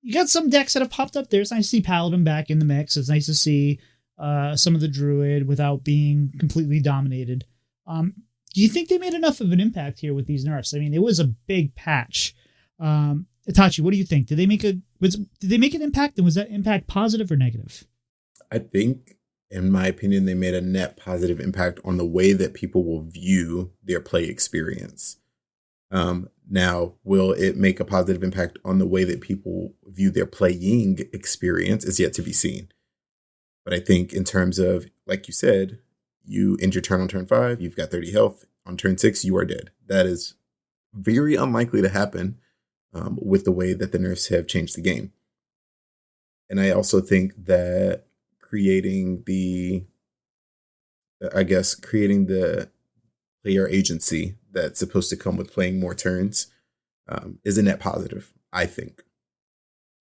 you got some decks that have popped up there. It's nice to see Paladin back in the mix. It's nice to see some of the Druid without being completely dominated. Do you think they made enough of an impact here with these nerfs? I mean, it was a big patch. Itachi, what do you think? Did they make an impact, and was that impact positive or negative? I think, in my opinion, they made a net positive impact on the way that people will view their play experience. Now, will it make a positive impact on the way that people view their playing experience is yet to be seen. But I think in terms of, like you said, you end your turn on turn 5, you've got 30 health. On turn 6, you are dead. That is very unlikely to happen with the way that the nerfs have changed the game. And I also think that creating the player agency that's supposed to come with playing more turns is a net positive, I think.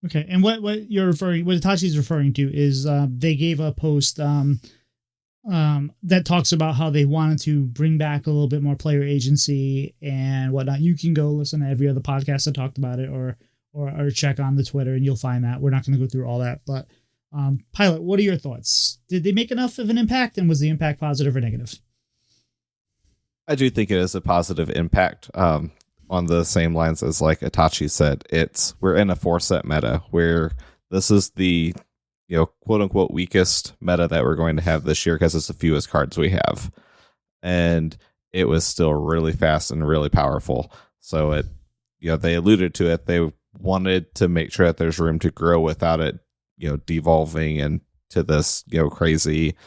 Okay, and what Itachi's referring to is they gave a post that talks about how they wanted to bring back a little bit more player agency and whatnot. You can go listen to every other podcast that talked about it, or check on the Twitter, and you'll find that. We're not going to go through all that, but Pylet, what are your thoughts? Did they make enough of an impact, and was the impact positive or negative? I do think it is a positive impact. On the same lines as like Itachi said, we're in a 4-set meta where this is the quote unquote weakest meta that we're going to have this year because it's the fewest cards we have, and it was still really fast and really powerful. So they alluded to it. They wanted to make sure that there's room to grow without it devolving into this crazy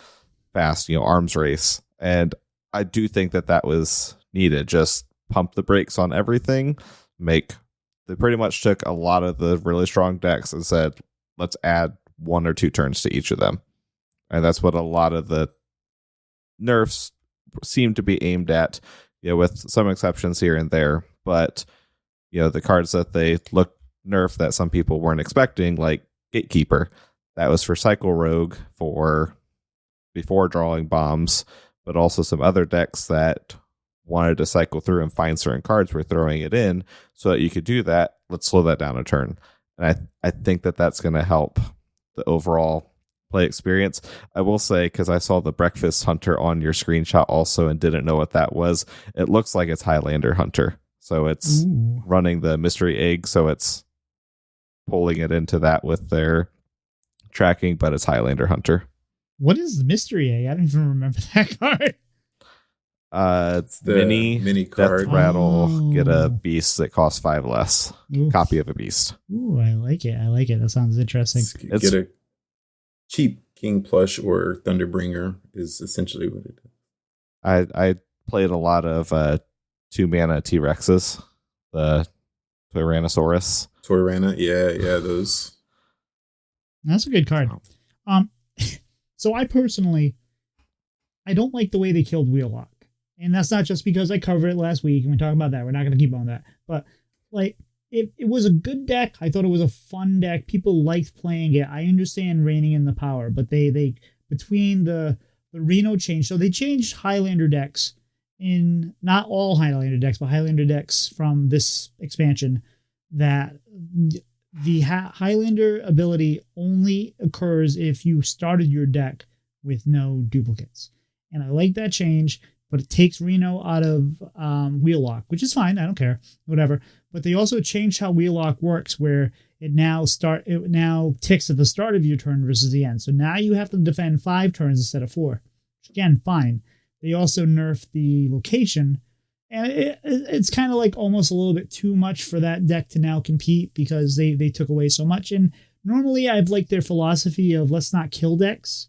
fast arms race. And I do think that was needed. Just pump the brakes on everything. They pretty much took a lot of the really strong decks and said, let's add 1 or 2 turns to each of them. And that's what a lot of the nerfs seem to be aimed at, with some exceptions here and there. But, the cards that they look nerf that some people weren't expecting, like Gatekeeper, that was for Cycle Rogue before drawing bombs, but also some other decks that wanted to cycle through and find certain cards, were throwing it in so that you could do that. Let's slow that down a turn. And I think that's going to help the overall play experience. I will say, because I saw the Breakfast Hunter on your screenshot also and didn't know what that was, it looks like it's Highlander Hunter. So it's running the mystery egg, so it's pulling it into that with their tracking, but it's Highlander Hunter. What is the mystery egg? I don't even remember that card. It's the mini card. Death Rattle, get a beast that costs 5 less. Oof. Copy of a beast. Ooh, I like it. That sounds interesting. Get a cheap King Plush or Thunderbringer is essentially what it is. I played a lot of 2-mana T-Rexes, the Tyrannosaurus. Yeah, those. That's a good card. So I personally, I don't like the way they killed Wheellock. And that's not just because I covered it last week and we talked about that. We're not going to keep on that. But like, it was a good deck. I thought it was a fun deck. People liked playing it. I understand reining in the power, but they between the Reno change, so they changed Highlander decks in not all Highlander decks, but Highlander decks from this expansion, that the Highlander ability only occurs if you started your deck with no duplicates. And I like that change, but it takes Reno out of Wheellock, which is fine. I don't care, whatever. But they also changed how Wheellock works, where it now ticks at the start of your turn versus the end. So now you have to defend 5 turns instead of 4. Which again, fine. They also nerfed the location, and it's kind of like almost a little bit too much for that deck to now compete, because they took away so much. And normally I've liked their philosophy of let's not kill decks.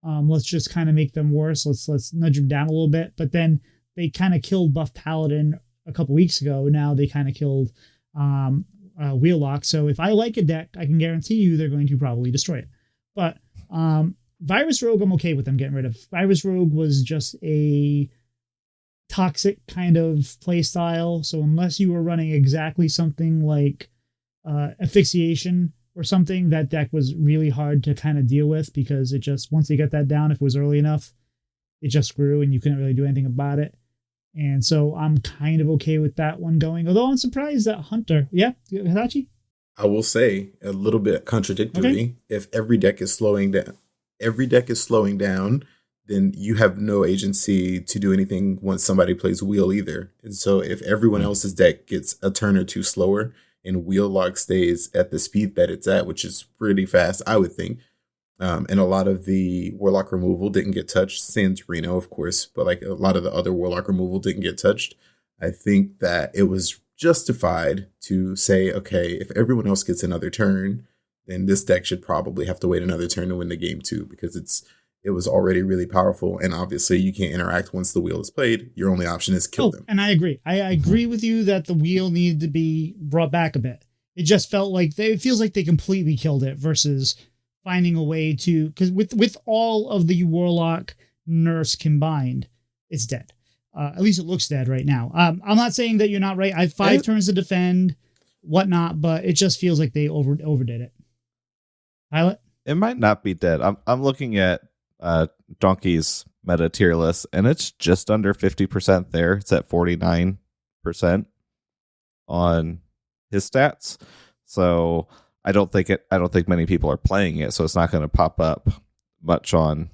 Let's just kind of make them worse. Let's nudge them down a little bit. But then they kind of killed Buff Paladin a couple weeks ago. Now they kind of killed Wheellock. So if I like a deck, I can guarantee you they're going to probably destroy it. But Virus Rogue, I'm okay with them getting rid of. Virus Rogue was just a toxic kind of play style. So unless you were running exactly something like Asphyxiation or something, that deck was really hard to kind of deal with, because it just, once you get that down, if it was early enough, it just grew and you couldn't really do anything about it. And so I'm kind of okay with that one going, although I'm surprised that Hunter, yeah, Hitachi? I will say a little bit contradictory. Okay. If every deck is slowing down, then you have no agency to do anything once somebody plays wheel either. And so if everyone Mm. else's deck gets a turn or two slower and wheel lock stays at the speed that it's at, which is pretty fast, I would think. And a lot of the warlock removal didn't get touched, sans Reno, of course, but like a lot of the other warlock removal didn't get touched. I think that it was justified to say, okay, if everyone else gets another turn, then this deck should probably have to wait another turn to win the game too, because it was already really powerful, and obviously you can't interact once the wheel is played. Your only option is kill them. And I agree. I agree with you that the wheel needed to be brought back a bit. It just felt like it feels like they completely killed it versus finding a way to, because with all of the warlock nerfs combined, it's dead. At least it looks dead right now. I'm not saying that you're not right. I have 5 turns to defend, whatnot, but it just feels like they overdid it. Pilot? It might not be dead. I'm looking at Donkey's meta tier list, and it's just under 50% there. It's at 49% on his stats. So I don't think many people are playing it, so it's not going to pop up much on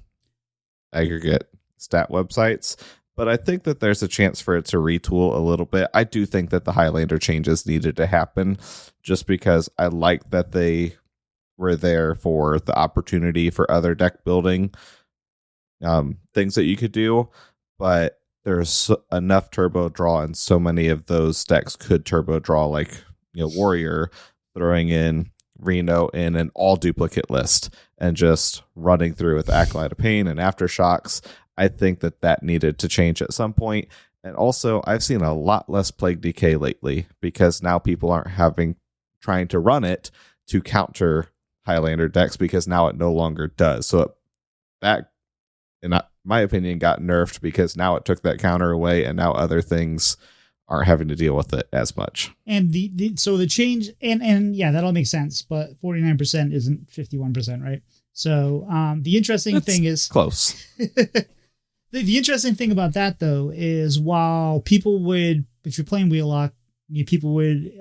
aggregate stat websites. But I think that there's a chance for it to retool a little bit. I do think that the Highlander changes needed to happen, just because I like that they were there for the opportunity for other deck building things that you could do. But there's enough turbo draw, and so many of those decks could turbo draw, like Warrior throwing in Reno in an all duplicate list and just running through with Acolyte of Pain and Aftershocks. I think that needed to change at some point. And also, I've seen a lot less Plague Decay lately, because now people aren't trying to run it to counter Highlander decks, because now it no longer does. So that, in my opinion, got nerfed, because now it took that counter away, and now other things aren't having to deal with it as much. And so the change, and yeah, that all makes sense, but 49% isn't 51%, right? So the interesting thing is close. The interesting thing about that, though, is while people would, if you're playing Wheelock,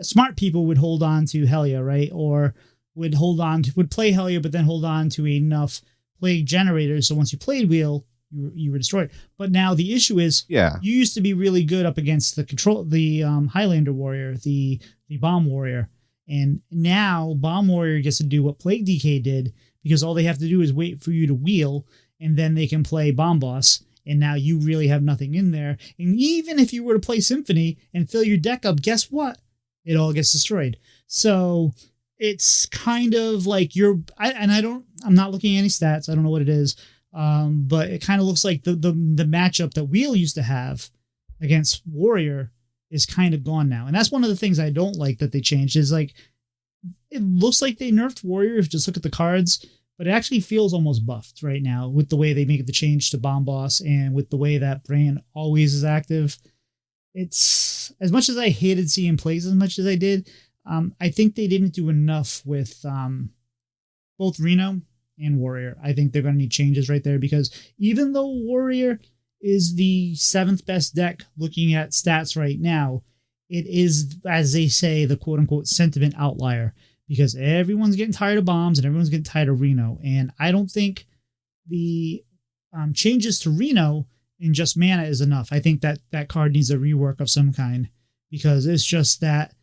smart people would hold on to Helia, right? Or would play Helia, but then hold on to enough Plague generators. So once you played Wheel, you were destroyed. But now the issue is, you used to be really good up against the Highlander Warrior, the Bomb Warrior. And now Bomb Warrior gets to do what Plague DK did, because all they have to do is wait for you to wheel, and then they can play Bomb Boss. And now you really have nothing in there. And even if you were to play Symphony and fill your deck up, guess what? It all gets destroyed. So it's kind of like I'm not looking at any stats. I don't know what it is. But it kind of looks like the matchup that Wheel used to have against Warrior is kind of gone now. And that's one of the things I don't like that they changed, is like, it looks like they nerfed Warrior if you just look at the cards, but it actually feels almost buffed right now with the way they make the change to Bomb Boss, and with the way that Bran always is active. It's, as much as I hated seeing plays as much as I did, I think they didn't do enough with both Reno and Warrior. I think they're going to need changes right there, because even though Warrior is the 7th best deck looking at stats right now, it is, as they say, the quote-unquote sentiment outlier, because everyone's getting tired of bombs and everyone's getting tired of Reno. And I don't think the changes to Reno in just mana is enough. I think that card needs a rework of some kind, because it's just that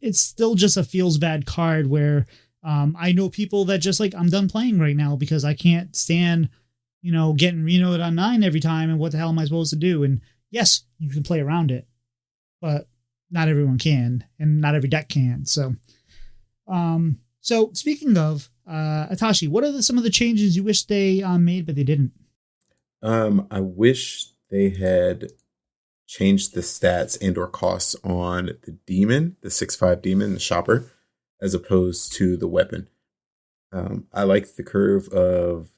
it's still just a feels bad card where I know people that just like, I'm done playing right now because I can't stand, getting Reno'd on 9 every time, and what the hell am I supposed to do? And yes, you can play around it, but not everyone can, and not every deck can. So speaking of Itachi, what are some of the changes you wish they made but they didn't? I wish they had changed the stats and or costs on the demon, the 6/5 demon, the shopper, as opposed to the weapon. I like the curve of,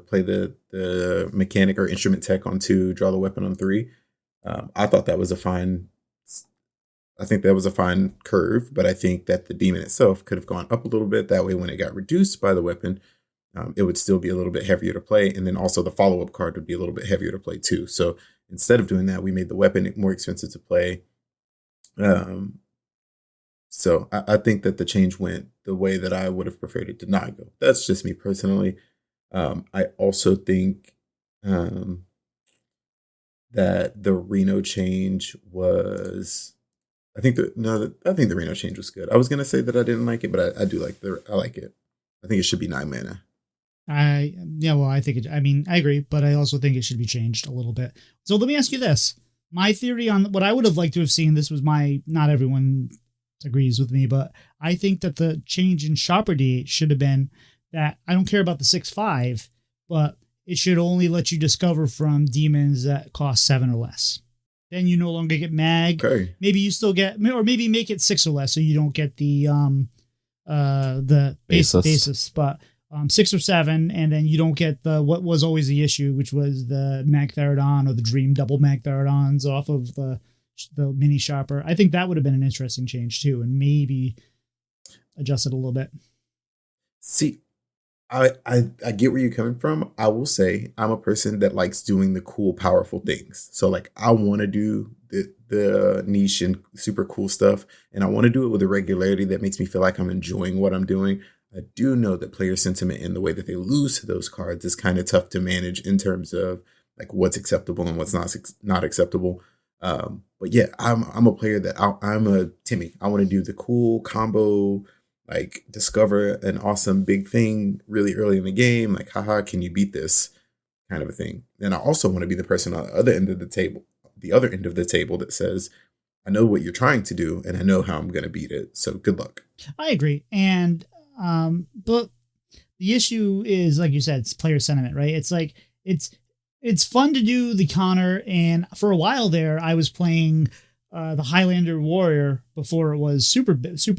play the mechanic or instrument tech on 2, draw the weapon on 3. I thought that was a fine curve, but I think that the demon itself could have gone up a little bit. That way, when it got reduced by the weapon, it would still be a little bit heavier to play. And then also the follow-up card would be a little bit heavier to play too. So instead of doing that, we made the weapon more expensive to play. So I think that the change went the way that I would have preferred it to not go. That's just me personally. I also think um, that the Reno change was. I think I think the Reno change was good. I was gonna say that I didn't like it, but I do like I like it. I think it should be 9 mana. I think I mean, I agree, but I also think it should be changed a little bit. So let me ask you this. My theory on what I would have liked to have seen, this was not everyone agrees with me, but I think that the change in Shopper D should have been that I don't care about the 6/5, but it should only let you discover from demons that cost 7 or less. Then you no longer get mag. Okay. Maybe you still get, or maybe make it 6 or less, so you don't get the basis, but 6 or 7, and then you don't get the what was always the issue, which was the Magtheridon or the Dream double Magtheridons off of the mini shopper. I think that would have been an interesting change too, and maybe adjust it a little bit. See, I get where you're coming from. I will say I'm a person that likes doing the cool, powerful things. So like I want to do the niche and super cool stuff, and I want to do it with a regularity that makes me feel like I'm enjoying what I'm doing. I do know that player sentiment and the way that they lose to those cards is kind of tough to manage in terms of like what's acceptable and what's not acceptable. But yeah, I'm a player that I'm a Timmy. I want to do the cool combo, like discover an awesome big thing really early in the game. Like, haha, can you beat this kind of a thing? And I also want to be the person on the other end of the table that says, I know what you're trying to do and I know how I'm going to beat it. So good luck. I agree. And, but the issue is, like you said, it's player sentiment, right? It's like, it's fun to do the counter. And for a while there, I was playing the Highlander Warrior before it was super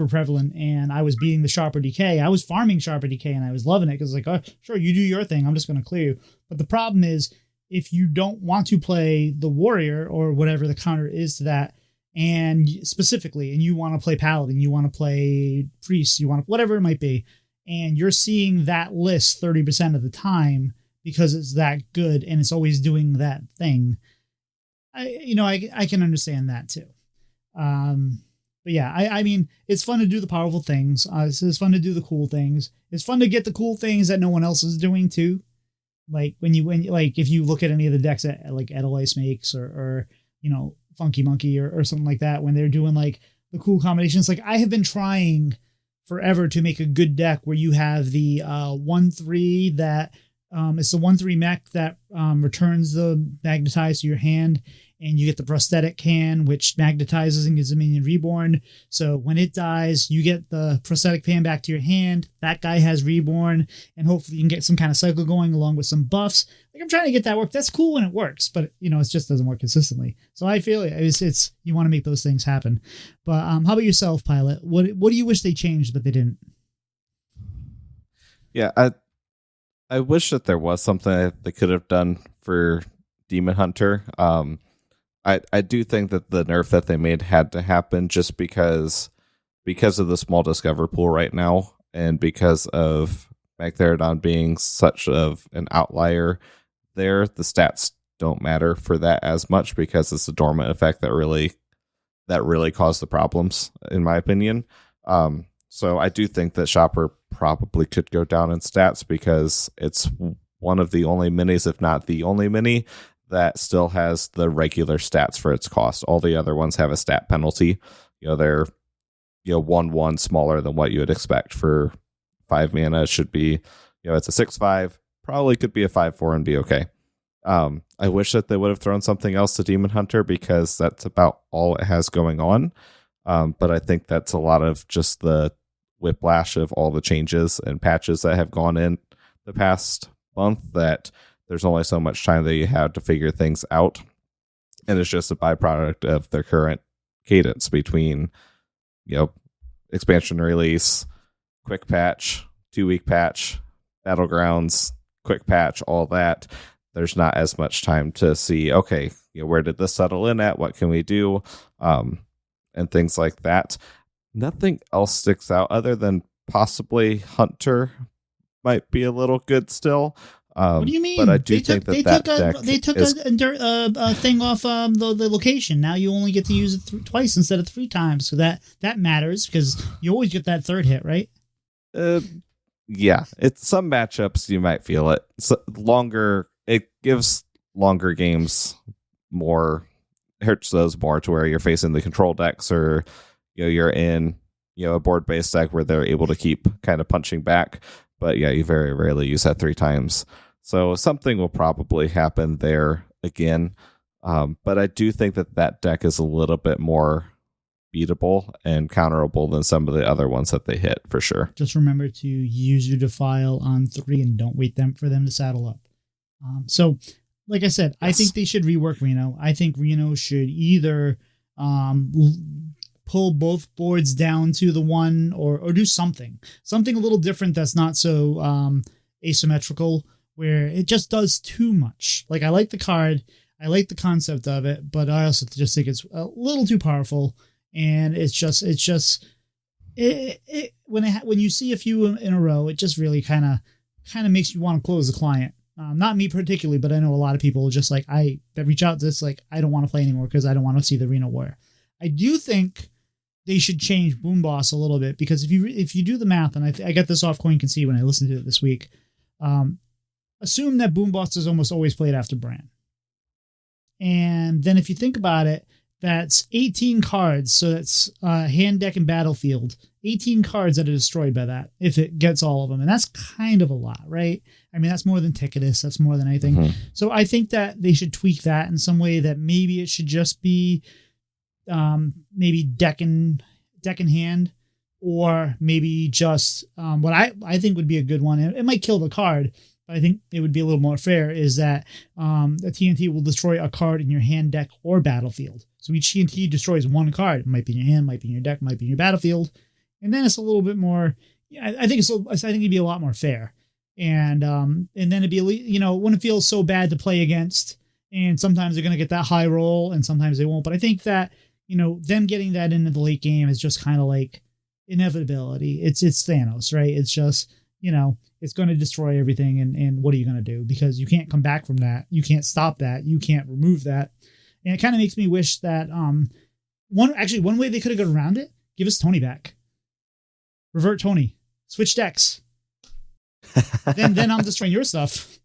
prevalent, and I was beating the Sharper Decay. I was farming Sharper Decay, and I was loving it because like, oh, sure, you do your thing. I'm just going to clear you. But the problem is, if you don't want to play the Warrior or whatever the counter is to that, and specifically, and you want to play Paladin, you want to play Priest, you want to, whatever it might be, and you're seeing that list 30% of the time because it's that good and it's always doing that thing. I can understand that too. But yeah, I mean, it's fun to do the powerful things. It's fun to do the cool things. It's fun to get the cool things that no one else is doing too. Like when if you look at any of the decks that like Edelweiss makes or Funky Monkey or something like that, when they're doing like the cool combinations, like I have been trying forever to make a good deck where you have the 1/3 that it's the 1/3 mech that returns the magnetize to your hand, and you get the prosthetic can, which magnetizes and gives a minion reborn. So when it dies, you get the prosthetic pan back to your hand. That guy has reborn, and hopefully you can get some kind of cycle going along with some buffs. Like I'm trying to get that work. That's cool when it works, but it just doesn't work consistently. So I feel it's you want to make those things happen. But how about yourself, Pilot? What do you wish they changed but they didn't? Yeah, I wish that there was something that they could have done for Demon Hunter. I do think that the nerf that they made had to happen just because of the small discover pool right now, and because of Magtheridon being such of an outlier there, the stats don't matter for that as much because it's the dormant effect that really caused the problems, in my opinion. So I do think that Shopper probably could go down in stats because it's one of the only minis, if not the only mini, that still has the regular stats for its cost. All the other ones have a stat penalty. They're 1/1 smaller than what you would expect for 5 mana. It should be, it's a 6/5, probably could be a 5/4 and be okay. I wish that they would have thrown something else to Demon Hunter because that's about all it has going on. But I think that's a lot of just the whiplash of all the changes and patches that have gone in the past month, that there's only so much time that you have to figure things out. And it's just a byproduct of their current cadence between, expansion release, quick patch, 2-week patch, battlegrounds, quick patch, all that. There's not as much time to see, okay, where did this settle in at? What can we do? And things like that. Nothing else sticks out other than possibly Hunter might be a little good still. What do you mean? But I do think that deck they took is, a thing off the location. Now you only get to use it twice instead of 3 times. So that matters because you always get that third hit, right? Yeah, it's some matchups you might feel it. It gives longer games more, hurts those more to where you're facing the control decks, or you're in a board based deck where they're able to keep kind of punching back. But yeah, you very rarely use that 3 times. So something will probably happen there again. But I do think that deck is a little bit more beatable and counterable than some of the other ones that they hit, for sure. Just remember to use your Defile on 3 and don't wait for them to saddle up. So, like I said, yes. I think they should rework Reno. I think Reno should either pull both boards down to the 1 or do something a little different that's not so asymmetrical, where it just does too much. Like, I like the card, I like the concept of it, but I also just think it's a little too powerful. And when you see a few in a row, it just really kind of makes you want to close the client. Not me particularly, but I know a lot of people just like that reach out to this, like, I don't want to play anymore because I don't want to see the Reno Warrior. I do think they should change Boom Boss a little bit, because if you do the math, and I got this off Coin Can See when I listened to it this week, assume that Boom Boss is almost always played after Bran. And then if you think about it, that's 18 cards. So that's hand, deck, and battlefield. 18 cards that are destroyed by that, if it gets all of them. And that's kind of a lot, right? I mean, that's more than Ticketus. That's more than anything. Mm-hmm. So I think that they should tweak that in some way, that maybe it should just be maybe deck and hand, or maybe just what I think would be a good one. It might kill the card, but I think it would be a little more fair, is that the TNT will destroy a card in your hand, deck, or battlefield. So each TNT destroys 1 card. It might be in your hand, might be in your deck, might be in your battlefield. And then it's a little bit more, I think it'd be a lot more fair. And then it'd be, wouldn't feel so bad to play against. And sometimes they're going to get that high roll and sometimes they won't. But I think that, them getting that into the late game is just kind of like inevitability. It's Thanos, right? It's just, it's going to destroy everything. And what are you going to do? Because you can't come back from that. You can't stop that. You can't remove that. And it kind of makes me wish that one way they could have gone around it, give us Tony back. Revert Tony. Switch decks. then I'm destroying your stuff.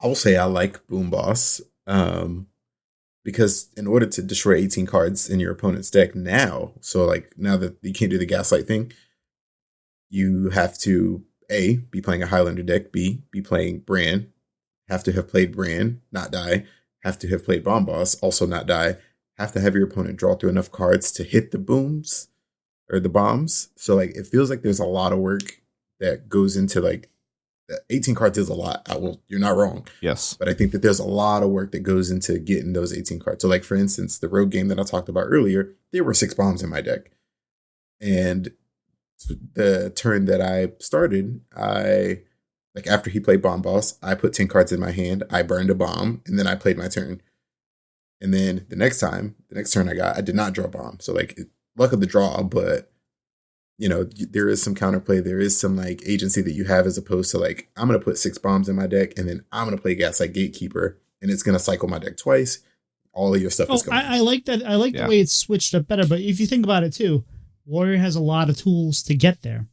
I will say I like Boom Boss. Because in order to destroy 18 cards in your opponent's deck now that you can't do the Gaslight thing, you have to A, be playing a Highlander deck, B, be playing Bran, have to have played Bran, not die, have to have played Bomb Boss, also not die, have to have your opponent draw through enough cards to hit the booms or the bombs. So it feels like there's a lot of work that goes into 18 cards is a lot. You're not wrong. Yes. But I think that there's a lot of work that goes into getting those 18 cards. So for instance, the rogue game that I talked about earlier, there were 6 bombs in my deck. And the turn that I started, after he played Bomb Boss, I put 10 cards in my hand, I burned a bomb, and then I played my turn. And then the next turn I did not draw a bomb. So luck of the draw, but there is some counterplay. There is some agency that you have, as opposed to I'm going to put 6 bombs in my deck and then I'm going to play Gaslight Gatekeeper and it's going to cycle my deck twice. All of your stuff is going. I like that. I like the way it's switched up better. But if you think about it too, Warrior has a lot of tools to get there.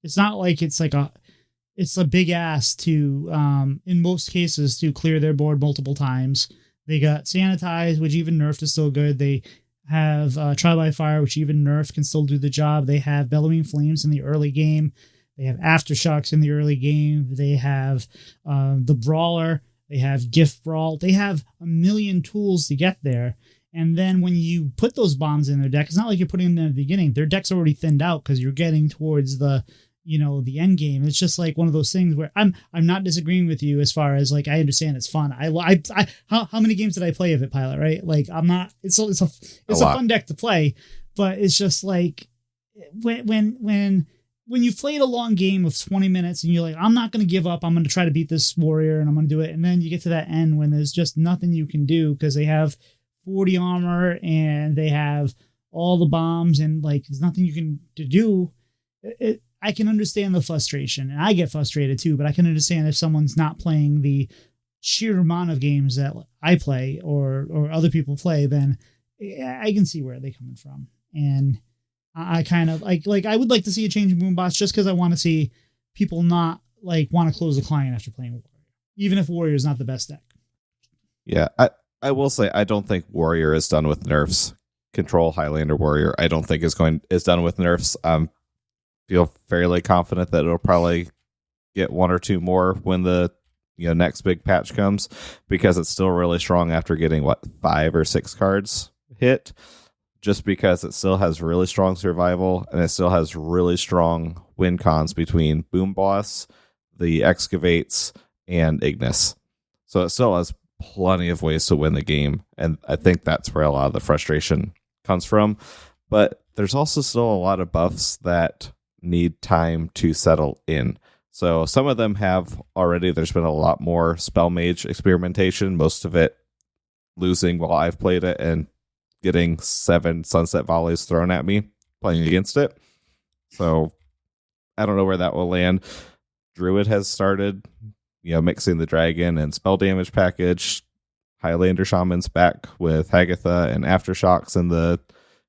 It's not like it's a big ass to, in most cases, to clear their board multiple times. They got Sanitize, which even nerfed is still good. They have Trial by Fire, which even nerf can still do the job. They have Bellowing Flames in the early game. They have Aftershocks in the early game. They have the Brawler. They have Gift Brawl. They have a million tools to get there. And then when you put those bombs in their deck, it's not like you're putting them in the beginning. Their deck's already thinned out because you're getting towards the the end game. It's just one of those things where I'm not disagreeing with you as far as I understand it's fun. How many games did I play of it, Pylet? Right? I'm not. It's a fun deck to play, but it's just when you've played a long game of 20 minutes and you're I'm not going to give up. I'm going to try to beat this warrior and I'm going to do it. And then you get to that end when there's just nothing you can do because they have 40 armor and they have all the bombs and there's nothing you can do. I can understand the frustration, and I get frustrated too, but I can understand if someone's not playing the sheer amount of games that I play or other people play, then I can see where they're coming from. And I kind of like I would like to see a change in Boom Boss just because I want to see people not like want to close the client after playing Warrior, even if Warrior is not the best deck. Yeah, I will say I don't think Warrior is done with nerfs. Control Highlander Warrior, I don't think is done with nerfs. Feel fairly confident that it'll probably get one or two more when the next big patch comes, because it's still really strong after getting 5 or 6 cards hit, just because it still has really strong survival and it still has really strong win cons between Boom Boss, the Excavates, and Ignis. So it still has plenty of ways to win the game, and I think that's where a lot of the frustration comes from. But there's also still a lot of buffs that need time to settle in. So some of them have already. There's been a lot more Spell Mage experimentation, most of it losing while I've played it and getting 7 Sunset Volleys thrown at me playing against it. So I don't know where that will land. Druid has started, mixing the dragon and spell damage package. Highlander Shaman's back with Hagatha and Aftershocks and the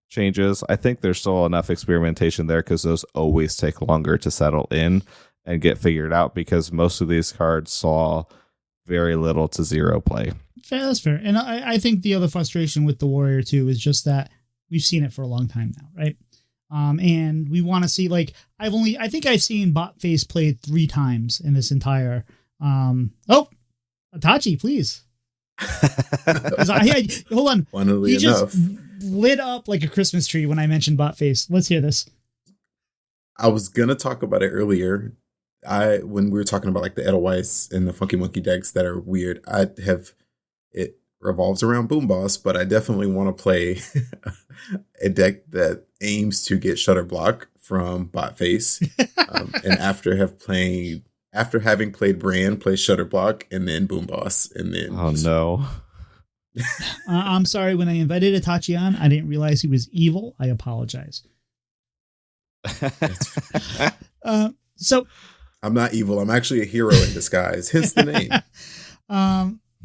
changes. I think there's still enough experimentation there because those always take longer to settle in and get figured out, because most of these cards saw very little to zero play. Fair, that's fair. And I think the other frustration with the Warrior too is just that we've seen it for a long time now, right? And we want to see, like, I think I've seen Botface played 3 times in this entire Itachi, please. Hold on. Funnily he enough, just lit up like a Christmas tree when I mentioned Botface. Let's hear this. I was gonna talk about it earlier. When we were talking about like the Edelweiss and the Funky Monkey decks that are weird, it revolves around Boom Boss, but I definitely want to play a deck that aims to get Shutter Block from Botface, and after having played Brand, play Shutter Block and then Boom Boss, and then no. I'm sorry, when I invited Itachi on, I didn't realize he was evil. I apologize. So I'm not evil. I'm actually a hero in disguise. Hence the name.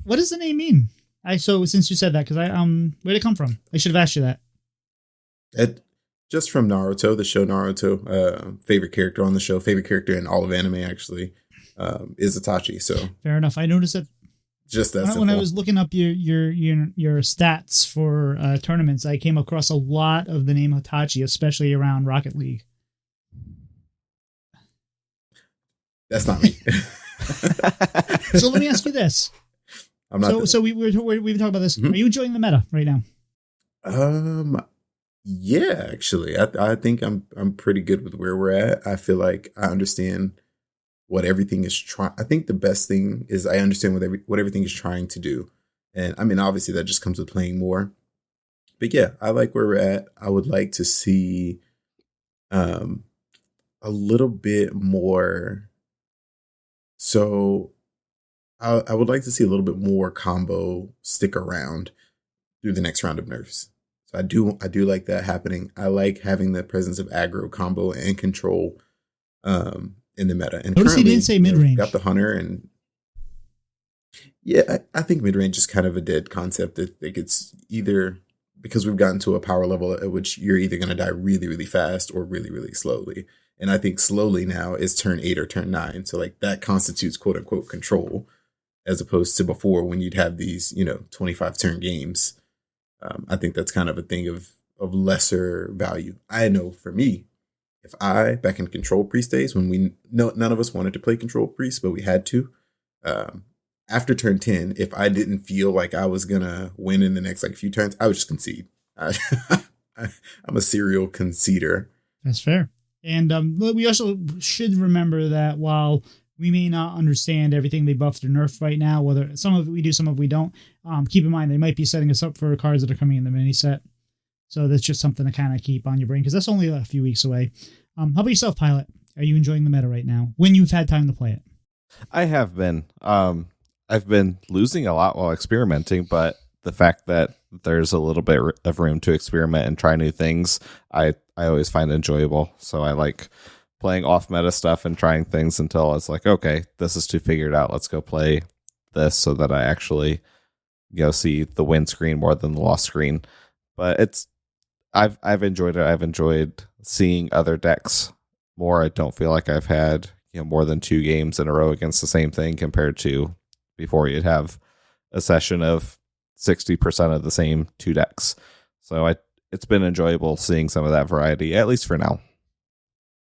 What does the name mean? So since you said that, because where'd it come from? I should have asked you that. Just from Naruto, the show Naruto. Favorite character on the show, favorite character in all of anime actually, is Itachi. So fair enough. I noticed that. Just that when I was looking up your stats for tournaments, I came across a lot of the name Itachi, especially around Rocket League. That's not me. So let me ask you this. I'm not. So we've been talking about this. Mm-hmm. Are you enjoying the meta right now? Yeah, actually, I think I'm pretty good with where we're at. I feel like I understand what everything is trying. I think the best thing is I understand what everything is trying to do, and I mean, obviously, that just comes with playing more. But yeah, I like where we're at. I would like to see a little bit more. So I would like to see a little bit more combo stick around through the next round of nerfs. So I do like that happening. I like having the presence of aggro, combo, and control in the meta. And notice he didn't say mid range. Got the hunter, and yeah, I think mid range is kind of a dead concept. I think it's either because we've gotten to a power level at which you're either going to die really, really fast or really, really slowly. And I think slowly now is turn 8 or turn 9. So like that constitutes quote unquote control, as opposed to before when you'd have these, 25 turn games. I think that's kind of a thing of lesser value. I know for me, if back in control priest days, when none of us wanted to play control priest, but we had to, after turn 10, if I didn't feel like I was going to win in the next few turns, I would just concede. I'm a serial conceder. That's fair. And we also should remember that while we may not understand everything they buffed or nerfed right now, whether some of it we do, some of it we don't, keep in mind they might be setting us up for cards that are coming in the mini set. So that's just something to kind of keep on your brain, because that's only a few weeks away. How about yourself, Pylet? Are you enjoying the meta right now when you've had time to play it? I have been. I've been losing a lot while experimenting, but the fact that there's a little bit of room to experiment and try new things, I always find enjoyable. So I like playing off meta stuff and trying things until it's like, okay, this is too figured out. Let's go play this so that I actually see the win screen more than the loss screen. But I've enjoyed it. I've enjoyed seeing other decks more. I don't feel like I've had more than 2 games in a row against the same thing compared to before you'd have a session of 60% of the same 2 decks. So it's been enjoyable seeing some of that variety, at least for now.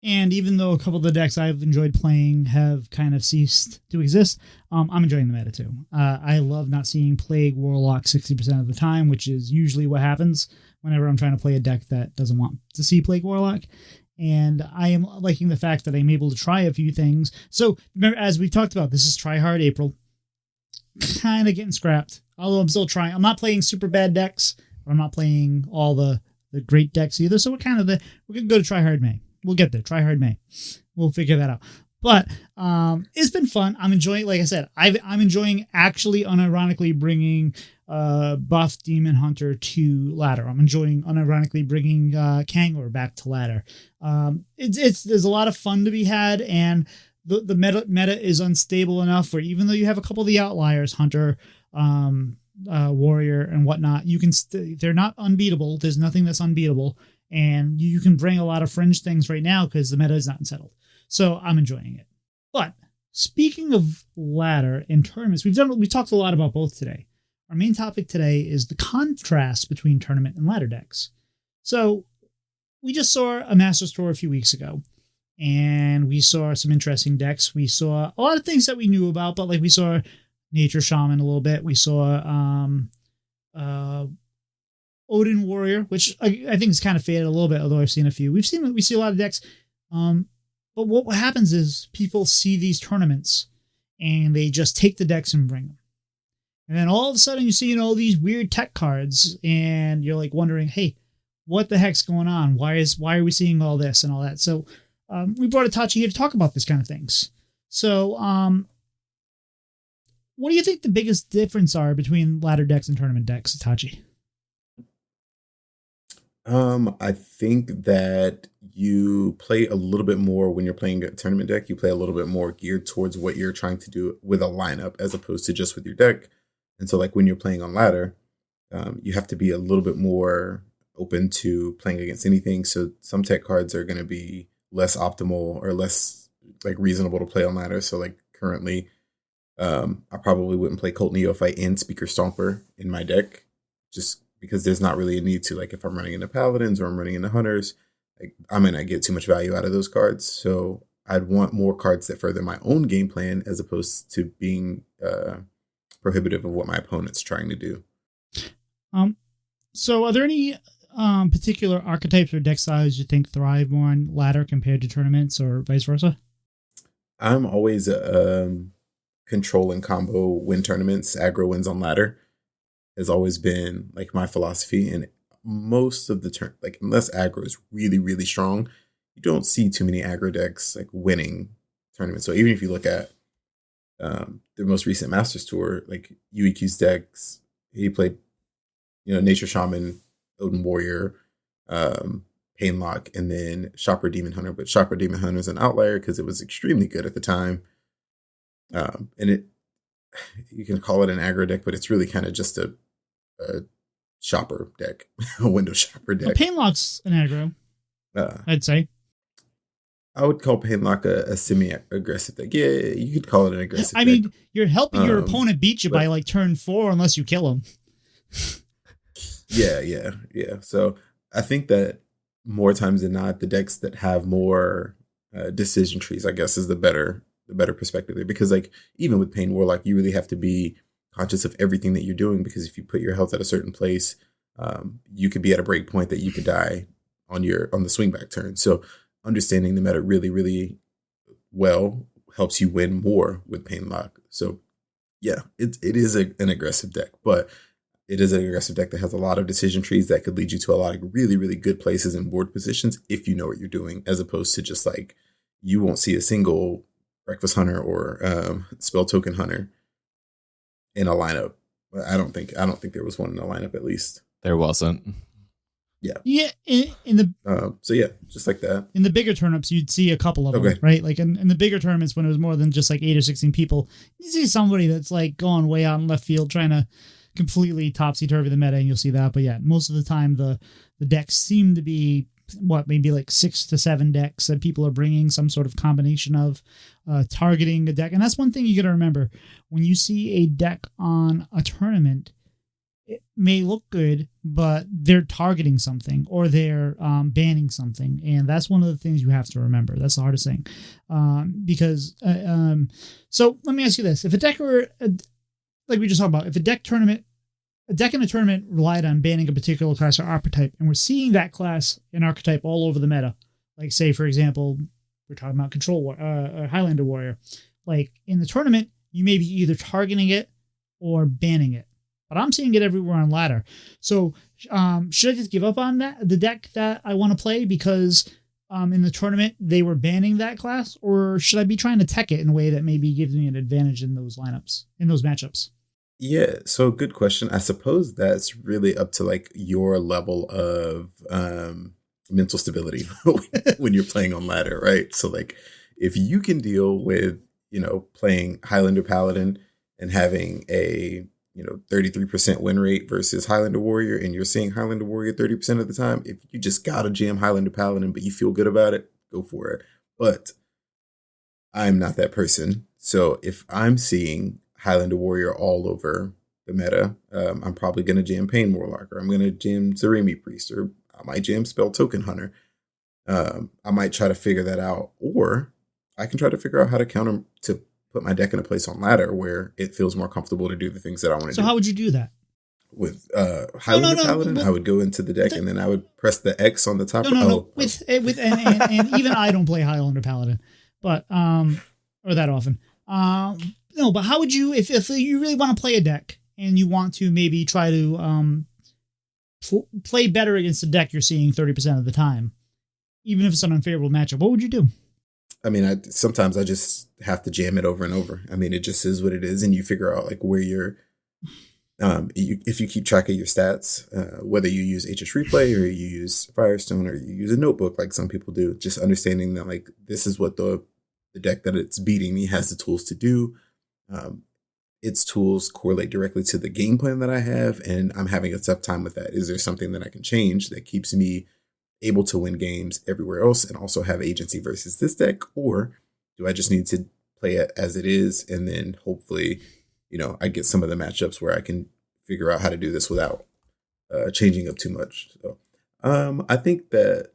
And even though a couple of the decks I've enjoyed playing have kind of ceased to exist, I'm enjoying the meta too. I love not seeing Plague Warlock 60% of the time, which is usually what happens whenever I'm trying to play a deck that doesn't want to see Plague Warlock. And I am liking the fact that I'm able to try a few things. So remember, as we talked about, this is Try Hard April. Kind of getting scrapped. Although I'm still trying. I'm not playing super bad decks, but I'm not playing all the great decks either. So we're going to go to Try Hard May. We'll get there. Try Hard May. We'll figure that out. But it's been fun. I'm enjoying, like I said, I'm enjoying actually unironically bringing buff Demon Hunter to ladder. I'm enjoying unironically bringing Kangor back to ladder. There's a lot of fun to be had, and the meta is unstable enough where even though you have a couple of the outliers, Hunter, Warrior, and whatnot, you can they're not unbeatable. There's nothing that's unbeatable. And you can bring a lot of fringe things right now because the meta is not settled. So I'm enjoying it. But speaking of ladder and tournaments, we talked a lot about both today. Our main topic today is the contrast between tournament and ladder decks. So we just saw a Masters Tour a few weeks ago, and we saw some interesting decks. We saw a lot of things that we knew about, but like we saw Nature Shaman a little bit. We saw Odin Warrior, which I think is kind of faded a little bit, although I've seen a few. We see a lot of decks. But what happens is people see these tournaments and they just take the decks and bring them. And then all of a sudden you see, these weird tech cards and you're like wondering, hey, what the heck's going on? Why are we seeing all this and all that? So we brought Itachi here to talk about this kind of things. So what do you think the biggest difference are between ladder decks and tournament decks, Itachi? I think that you play a little bit more when you're playing a tournament deck. You play a little bit more geared towards what you're trying to do with a lineup as opposed to just with your deck. And so like when you're playing on ladder, you have to be a little bit more open to playing against anything. So some tech cards are going to be less optimal or less like reasonable to play on ladder. So like currently, I probably wouldn't play Cult Neophyte and Speaker Stomper in my deck just because there's not really a need to. Like if I'm running into Paladins or I'm running into Hunters, like I might not get too much value out of those cards. So I'd want more cards that further my own game plan as opposed to being prohibitive of what my opponent's trying to do. So are there any particular archetypes or deck styles you think thrive more on ladder compared to tournaments or vice versa? I'm always control and combo win tournaments. Aggro wins on ladder has always been like my philosophy. And most of the like unless aggro is really, really strong, you don't see too many aggro decks like winning tournaments. So even if you look at the most recent Masters Tour, like UEQ's decks, he played, Nature Shaman, Odin Warrior, Painlock, and then Shopper Demon Hunter. But Shopper Demon Hunter is an outlier because it was extremely good at the time. And you can call it an aggro deck, but it's really kind of just a shopper deck, a window shopper deck. Painlock's an aggro, I'd say. I would call Painlock a semi-aggressive deck. Yeah, you could call it an aggressive deck. I mean, you're helping your opponent beat you by like turn 4 unless you kill him. Yeah. So I think that more times than not, the decks that have more decision trees, I guess, is the better perspective there. Because like even with Pain Warlock, you really have to be conscious of everything that you're doing, because if you put your health at a certain place, you could be at a break point that you could die on the swing back turn. So understanding the meta really, really well helps you win more with Painlock. So yeah, it is an aggressive deck, but it is an aggressive deck that has a lot of decision trees that could lead you to a lot of really, really good places and board positions if you know what you're doing, as opposed to just like you won't see a single Breakfast Hunter or Spell Token Hunter in a lineup. I don't think there was one in a lineup, at least. There wasn't. Yeah, in the So yeah, just like that. in the bigger tournaments, you'd see a couple of them, Okay. right? Like in the bigger tournaments, when it was more than just like 8 or 16 people, you see somebody that's like going way out in left field trying to completely topsy-turvy the meta, and you'll see that. But yeah, most of the time, the decks seem to be, maybe like 6 to 7 decks that people are bringing some sort of combination of targeting a deck. And that's one thing you got to remember. When you see a deck on a tournament, it may look good, but they're targeting something or they're banning something. And that's one of the things you have to remember. That's the hardest thing. So let me ask you this. If a deck like we just talked about, if a deck in a tournament relied on banning a particular class or archetype, and we're seeing that class and archetype all over the meta, like say, for example, we're talking about Highlander Warrior, like in the tournament, you may be either targeting it or banning it. But I'm seeing it everywhere on ladder. So should I just give up on the deck that I want to play because in the tournament they were banning that class? Or should I be trying to tech it in a way that maybe gives me an advantage in those lineups, in those matchups? Yeah, so good question. I suppose that's really up to like your level of mental stability when you're playing on ladder, right? So like if you can deal with, playing Highlander Paladin and having a 33% win rate versus Highlander Warrior, and you're seeing Highlander Warrior 30% of the time, if you just gotta jam Highlander Paladin, but you feel good about it, go for it. But I'm not that person. So if I'm seeing Highlander Warrior all over the meta, I'm probably going to jam Pain Warlock, or I'm going to jam Zaremi Priest, or I might jam Spell Token Hunter. I might try to figure that out, or I can try to figure out how to put my deck in a place on ladder where it feels more comfortable to do the things that I want to do. So how would you do that? With Highlander Paladin, I would go into the deck and then I would press the X on the top. And even I don't play Highlander Paladin, but or that often. No, but how would you, if you really want to play a deck and you want to maybe try to play better against a deck you're seeing 30% of the time, even if it's an unfavorable matchup, what would you do? I mean, sometimes I just have to jam it over and over. I mean, it just is what it is, and you figure out like where you're. If you keep track of your stats, whether you use HS Replay or you use Firestone or you use a notebook like some people do, just understanding that like this is what the deck that it's beating me has the tools to do. Its tools correlate directly to the game plan that I have, and I'm having a tough time with that. Is there something that I can change that keeps me able to win games everywhere else and also have agency versus this deck? Or do I just need to play it as it is and then hopefully, I get some of the matchups where I can figure out how to do this without changing up too much. So I think that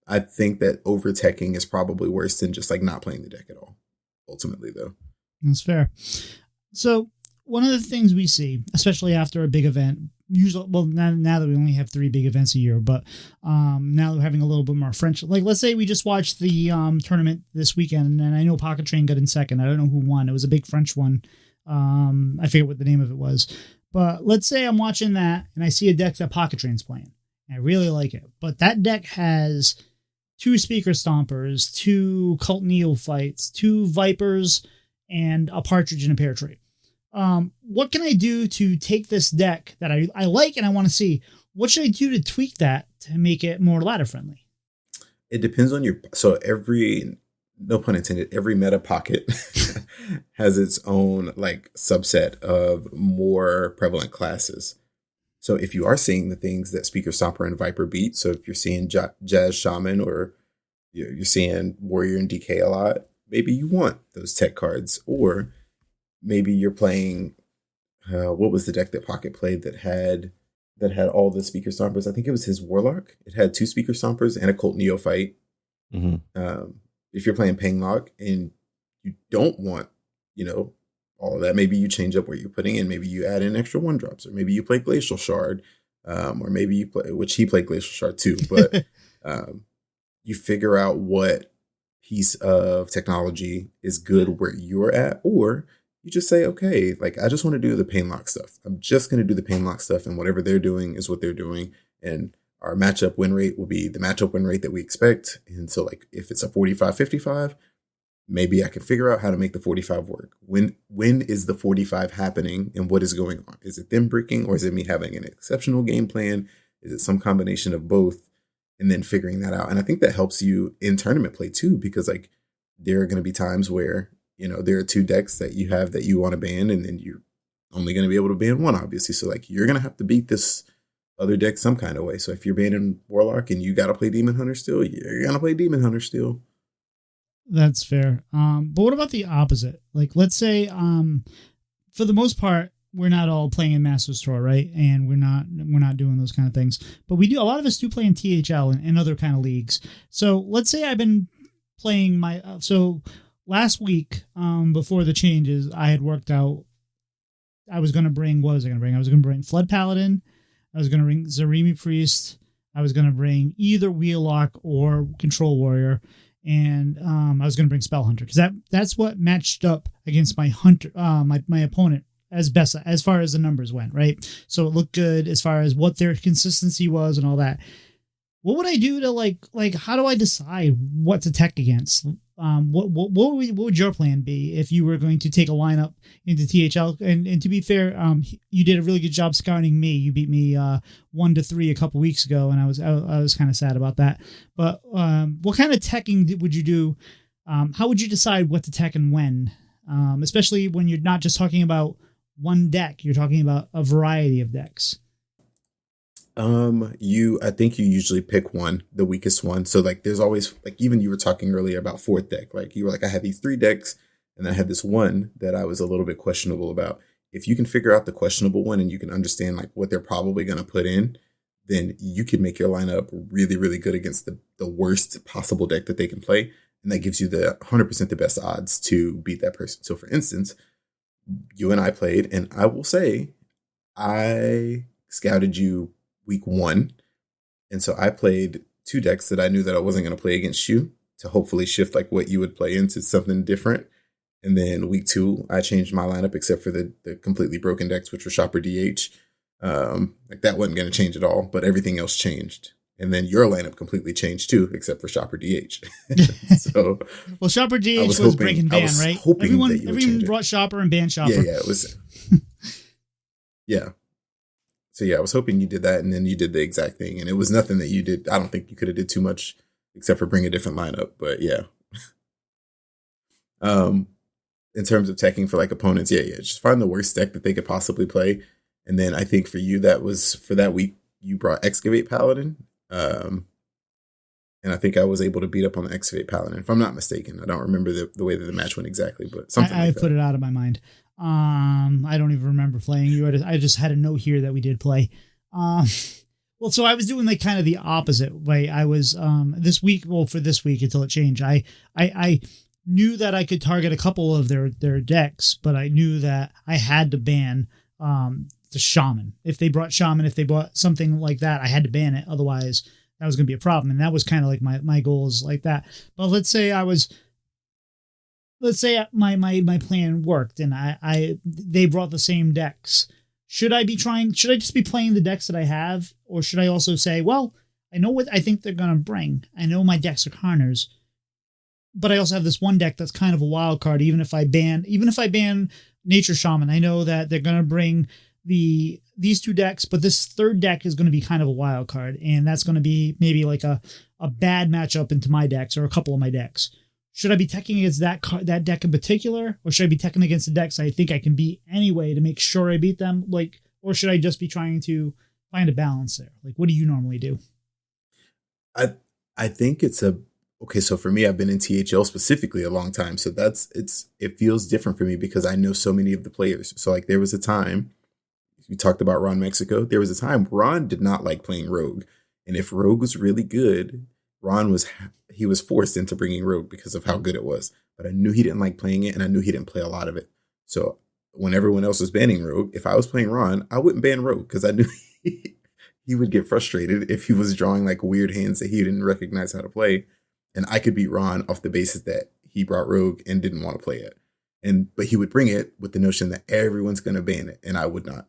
I think that over-teching is probably worse than just like not playing the deck at all, ultimately, though. That's fair. So one of the things we see, especially after a big event, usually, well, now that we only have 3 big events a year, but now we're having a little bit more French. Like, let's say we just watched the tournament this weekend, and I know Pocket Train got in second. I don't know who won. It was a big French one. I forget what the name of it was. But let's say I'm watching that, and I see a deck that Pocket Train's playing. I really like it. But that deck has 2 Speaker Stompers, 2 Cult Neophytes, 2 Vipers, and a Partridge and a Pear Tree. What can I do to take this deck that I like and I want to see? What should I do to tweak that to make it more ladder friendly? It depends on so no pun intended, every meta pocket has its own like subset of more prevalent classes. So if you are seeing the things that Speaker Stomper and Viper beat, so if you're seeing Jazz Shaman or you're seeing Warrior and DK a lot, maybe you want those tech cards. Or maybe you're playing, what was the deck that Pocket played that had all the Speaker Stompers? I think it was his Warlock. It had 2 Speaker Stompers and a Cult Neophyte. Mm-hmm. If you're playing Panglock and you don't want, all of that, maybe you change up what you're putting in. Maybe you add in extra 1-drops, or maybe you play Glacial Shard, or maybe you play, which he played Glacial Shard too, but you figure out what piece of technology is good where you're at, or you just say, okay, like I just want to do the Painlock stuff. I'm just going to do the Painlock stuff, and whatever they're doing is what they're doing. And our matchup win rate will be the matchup win rate that we expect. And so like if it's a 45-55, maybe I can figure out how to make the 45 work. When is the 45 happening and what is going on? Is it them bricking, or is it me having an exceptional game plan? Is it some combination of both? And then figuring that out. And I think that helps you in tournament play too, because like there are going to be times where, there are 2 decks that you have that you want to ban, and then you're only going to be able to ban one, obviously. So like you're going to have to beat this other deck some kind of way. So if you're banning Warlock and you got to play Demon Hunter still, you're going to play Demon Hunter still. That's fair. But what about the opposite? Like, let's say, for the most part, we're not all playing in Master's Tour, right? And we're not doing those kind of things. But we do. A lot of us do play in THL and other kind of leagues. So let's say I've been playing so last week, before the changes, I had worked out. I was going to bring, what was I going to bring? I was going to bring Flood Paladin. I was going to bring Zarimi Priest. I was going to bring either Wheellock or Control Warrior. And I was going to bring Spell Hunter, because that's what matched up against my hunter, my opponent as best as far as the numbers went, right? So it looked good as far as what their consistency was and all that. What would I do to like how do I decide what to tech against? What would your plan be if you were going to take a lineup into THL? And to be fair, you did a really good job scouting me. You beat me 1-3 a couple weeks ago, and I was kind of sad about that. But what kind of teching would you do? How would you decide what to tech and when? Especially when you're not just talking about one deck, you're talking about a variety of decks. I think you usually pick one, the weakest one. So like there's always, like, even you were talking earlier about 4th deck. Like you were like, I had these 3 decks and I had this one that I was a little bit questionable about. If you can figure out the questionable one and you can understand like what they're probably going to put in, then you can make your lineup really, really good against the worst possible deck that they can play. And that gives you the 100% the best odds to beat that person. So for instance, you and I played, and I will say I scouted you week 1. And so I played 2 decks that I knew that I wasn't going to play against you, to hopefully shift like what you would play into something different. And then week 2, I changed my lineup except for the completely broken decks, which were Shopper DH. Like that wasn't going to change at all, but everything else changed. And then your lineup completely changed too, except for Shopper DH. So, well, Shopper DH was breaking ban, right? Everyone brought Shopper and banned Shopper. Yeah, it was. Yeah. So yeah, I was hoping you did that, and then you did the exact thing, and it was nothing that you did. I don't think you could have did too much except for bring a different lineup. But yeah. In terms of teching for like opponents, yeah, just find the worst deck that they could possibly play, and then I think for you that was for that week you brought Excavate Paladin. And I think I was able to beat up on the Excavate Paladin, if I'm not mistaken. I don't remember the way that the match went exactly, but something I put it out of my mind. I don't even remember playing you. I just had a note here that we did play. Well, so I was doing like kind of the opposite way. I was this week until it changed. I knew that I could target a couple of their decks, but I knew that I had to ban the Shaman. If they brought something like that, I had to ban it. Otherwise, that was going to be a problem. And that was kind of like my goals like that. But let's say my plan worked and they brought the same decks. Should I just be playing the decks that I have? Or should I also say, well, I know what I think they're going to bring. I know my decks are Carners, but I also have this one deck that's kind of a wild card. Even if I ban Nature Shaman, I know that they're going to bring these 2 decks, but this 3rd deck is going to be kind of a wild card, and that's going to be maybe like a bad matchup into my decks or a couple of my decks. Should I be teching against that deck in particular, or should I be teching against the decks I think I can beat anyway to make sure I beat them? Like, or should I just be trying to find a balance there? Like, what do you normally do? I think it's okay. So for me, I've been in THL specifically a long time, so it feels different for me because I know so many of the players. So like there was a time. We talked about Ron Mexico. There was a time Ron did not like playing Rogue. And if Rogue was really good, Ron was forced into bringing Rogue because of how good it was. But I knew he didn't like playing it, and I knew he didn't play a lot of it. So when everyone else was banning Rogue, if I was playing Ron, I wouldn't ban Rogue because I knew he would get frustrated if he was drawing like weird hands that he didn't recognize how to play. And I could beat Ron off the basis that he brought Rogue and didn't want to play it. But he would bring it with the notion that everyone's going to ban it, and I would not.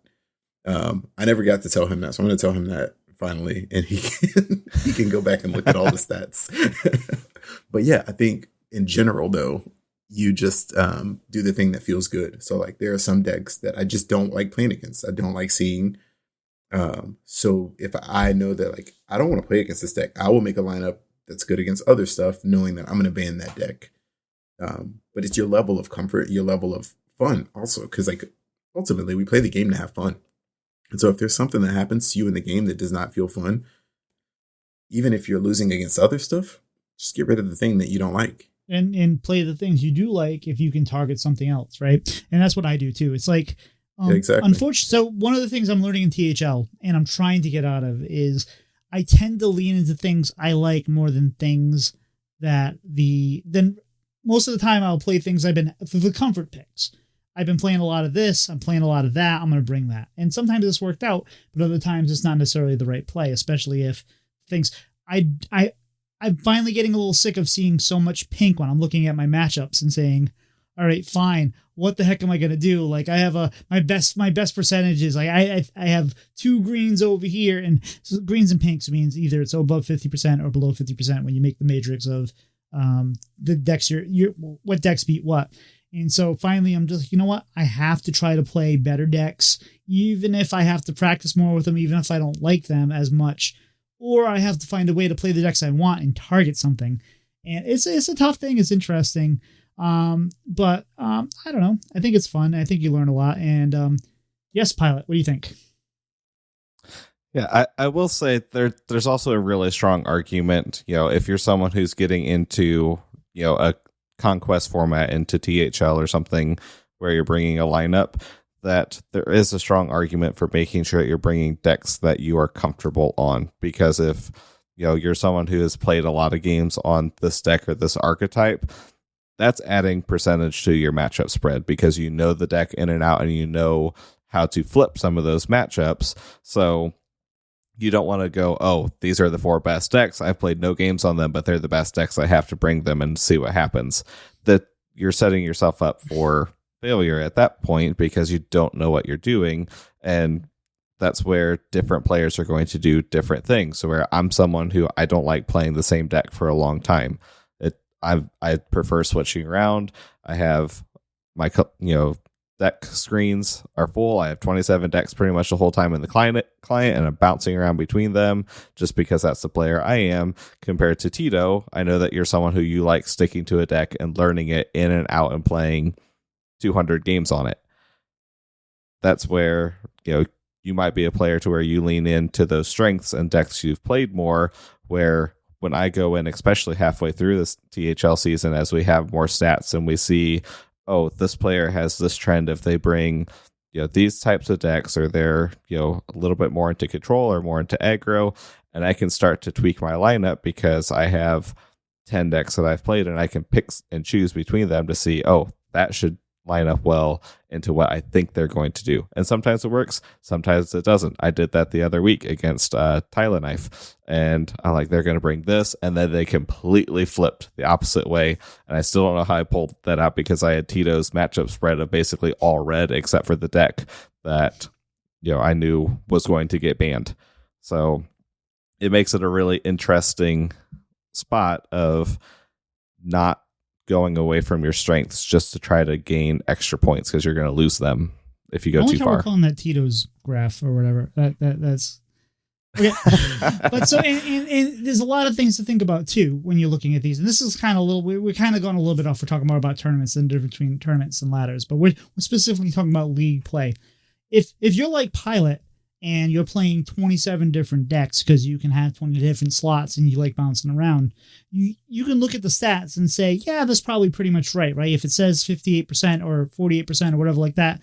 I never got to tell him that, so I'm going to tell him that finally, and he can go back and look at all the stats. But yeah, I think in general, though, you just do the thing that feels good. So like there are some decks that I just don't like playing against. I don't like seeing. So if I know that like I don't want to play against this deck, I will make a lineup that's good against other stuff, knowing that I'm going to ban that deck. But it's your level of comfort, your level of fun also, because like ultimately we play the game to have fun. And so if there's something that happens to you in the game that does not feel fun, even if you're losing against other stuff, just get rid of the thing that you don't like. And play the things you do like if you can target something else, right? And that's what I do too. It's like, exactly. Unfortunately, so one of the things I'm learning in THL and I'm trying to get out of is I tend to lean into things I like more than things that then most of the time I'll play things I've been for the comfort picks. I've been playing a lot of this. I'm playing a lot of that. I'm going to bring that. And sometimes it's worked out, but other times it's not necessarily the right play, especially if things I'm finally getting a little sick of seeing so much pink when I'm looking at my matchups and saying, all right, fine. What the heck am I going to do? Like I have my best percentages. Like I have 2 greens over here, and so greens and pinks means either it's above 50% or below 50% when you make the matrix of the decks what decks beat what. And so finally I'm just, you know what? I have to try to play better decks, even if I have to practice more with them, even if I don't like them as much, or I have to find a way to play the decks I want and target something. And it's a tough thing. It's interesting. But I don't know. I think it's fun. I think you learn a lot. And yes, Pylet, what do you think? Yeah, I will say there's also a really strong argument, if you're someone who's getting into, a conquest format into THL or something where you're bringing a lineup, that there is a strong argument for making sure that you're bringing decks that you are comfortable on. Because if, you're someone who has played a lot of games on this deck or this archetype, that's adding percentage to your matchup spread because you know the deck in and out and you know how to flip some of those matchups. So you don't want to go, oh, these are the 4 best decks. I've played no games on them, but they're the best decks. I have to bring them and see what happens. That you're setting yourself up for failure at that point because you don't know what you're doing. And that's where different players are going to do different things. So where I'm someone who I don't like playing the same deck for a long time. I prefer switching around. I have my, deck screens are full. I have 27 decks pretty much the whole time in the client, and I'm bouncing around between them just because that's the player I am. Compared to Tito, I know that you're someone who you like sticking to a deck and learning it in and out and playing 200 games on it. That's where, you might be a player to where you lean into those strengths and decks you've played more, where when I go in, especially halfway through this THL season, as we have more stats and we see, oh, this player has this trend if they bring, these types of decks, or they're, a little bit more into control or more into aggro, and I can start to tweak my lineup because I have 10 decks that I've played and I can pick and choose between them to see, oh, that should line up well into what I think they're going to do. And sometimes it works, sometimes it doesn't. I did that the other week against Tyler Knife, and I'm like, they're going to bring this, and then they completely flipped the opposite way, and I still don't know how I pulled that out because I had Tito's matchup spread of basically all red except for the deck that I knew was going to get banned. So it makes it a really interesting spot of not going away from your strengths just to try to gain extra points because you're going to lose them if you go too far. We're calling that Tito's graph or whatever. That's okay. But so and there's a lot of things to think about too when you're looking at these. And this is kind of we're kind of going a little bit off. We're talking more about tournaments and the difference between tournaments and ladders, but we're specifically talking about league play. If you're like Pylet and you're playing 27 different decks because you can have 20 different slots and you like bouncing around, you can look at the stats and say, yeah, that's probably pretty much right? If it says 58% or 48% or whatever like that,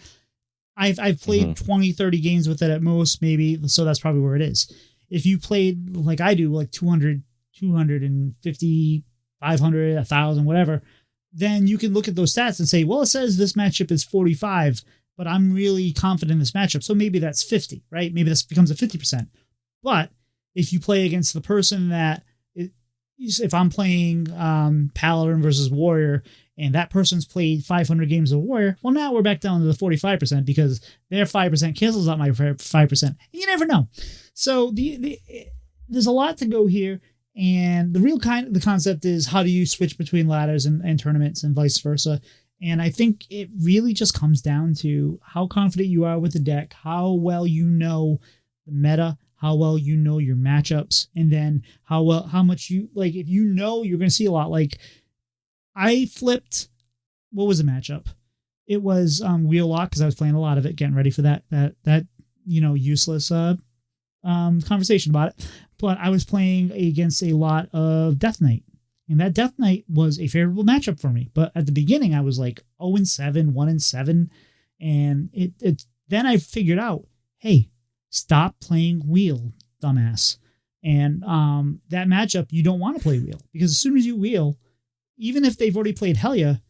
I've played 20, 30 games with it at most, maybe, so that's probably where it is. If you played like I do, like 200, 250, 500, 1,000, whatever, then you can look at those stats and say, well, it says this matchup is 45, but I'm really confident in this matchup, so maybe that's 50, right? Maybe this becomes a 50%. But if you play against the person that, if I'm playing Paladin versus Warrior, and that person's played 500 games of Warrior, well, now we're back down to the 45% because their 5% cancels out my 5%. You never know. So there's a lot to go here, And the concept is, how do you switch between ladders and tournaments and vice versa? And I think it really just comes down to how confident you are with the deck, how well you know the meta, how well you know your matchups, and then how much you, like, if you know you're going to see a lot. Like, I flipped, what was the matchup? It was Wheel Lock, because I was playing a lot of it, getting ready for that useless conversation about it. But I was playing against a lot of Death Knight. And that Death Knight was a favorable matchup for me. But at the beginning, I was like 0-7, 1-7. And it then I figured out, hey, stop playing Wheel, dumbass. And that matchup, you don't want to play Wheel. Because as soon as you Wheel, even if they've already played Helia,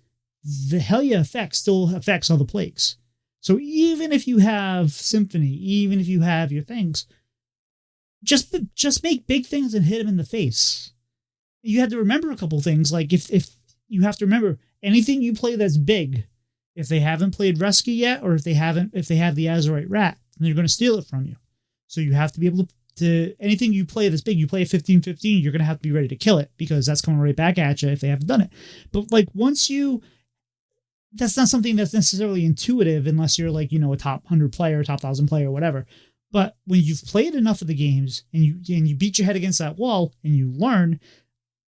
the Helia effect still affects all the plagues. So even if you have Symphony, even if you have your things, just make big things and hit them in the face. You have to remember a couple things. Like, if you have to remember, anything you play that's big, if they haven't played Rescue yet, or if they have the Azurite Rat, then they're going to steal it from you. So you have to be able to anything you play that's big, you play a 15-15, you're going to have to be ready to kill it, because that's coming right back at you if they haven't done it. But like, that's not something that's necessarily intuitive unless you're like, a top 100 player, top 1,000 player, whatever. But when you've played enough of the games and you beat your head against that wall and you learn,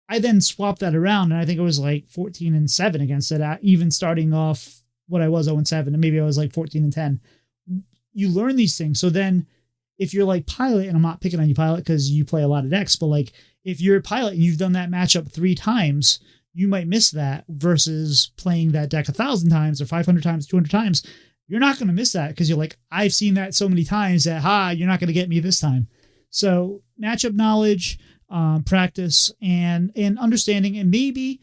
I then swapped that around, and I think it was like 14-7 against it, even starting off what I was 0-7, and maybe I was like 14-10. You learn these things. So then if you're like Pylet, and I'm not picking on you, Pylet, because you play a lot of decks, but like, if you're a Pylet and you've done that matchup 3 times, you might miss that, versus playing that deck 1,000 times or 500 times, 200 times. You're not going to miss that, because you're like, I've seen that so many times that, you're not going to get me this time. So matchup knowledge, practice, and understanding. And maybe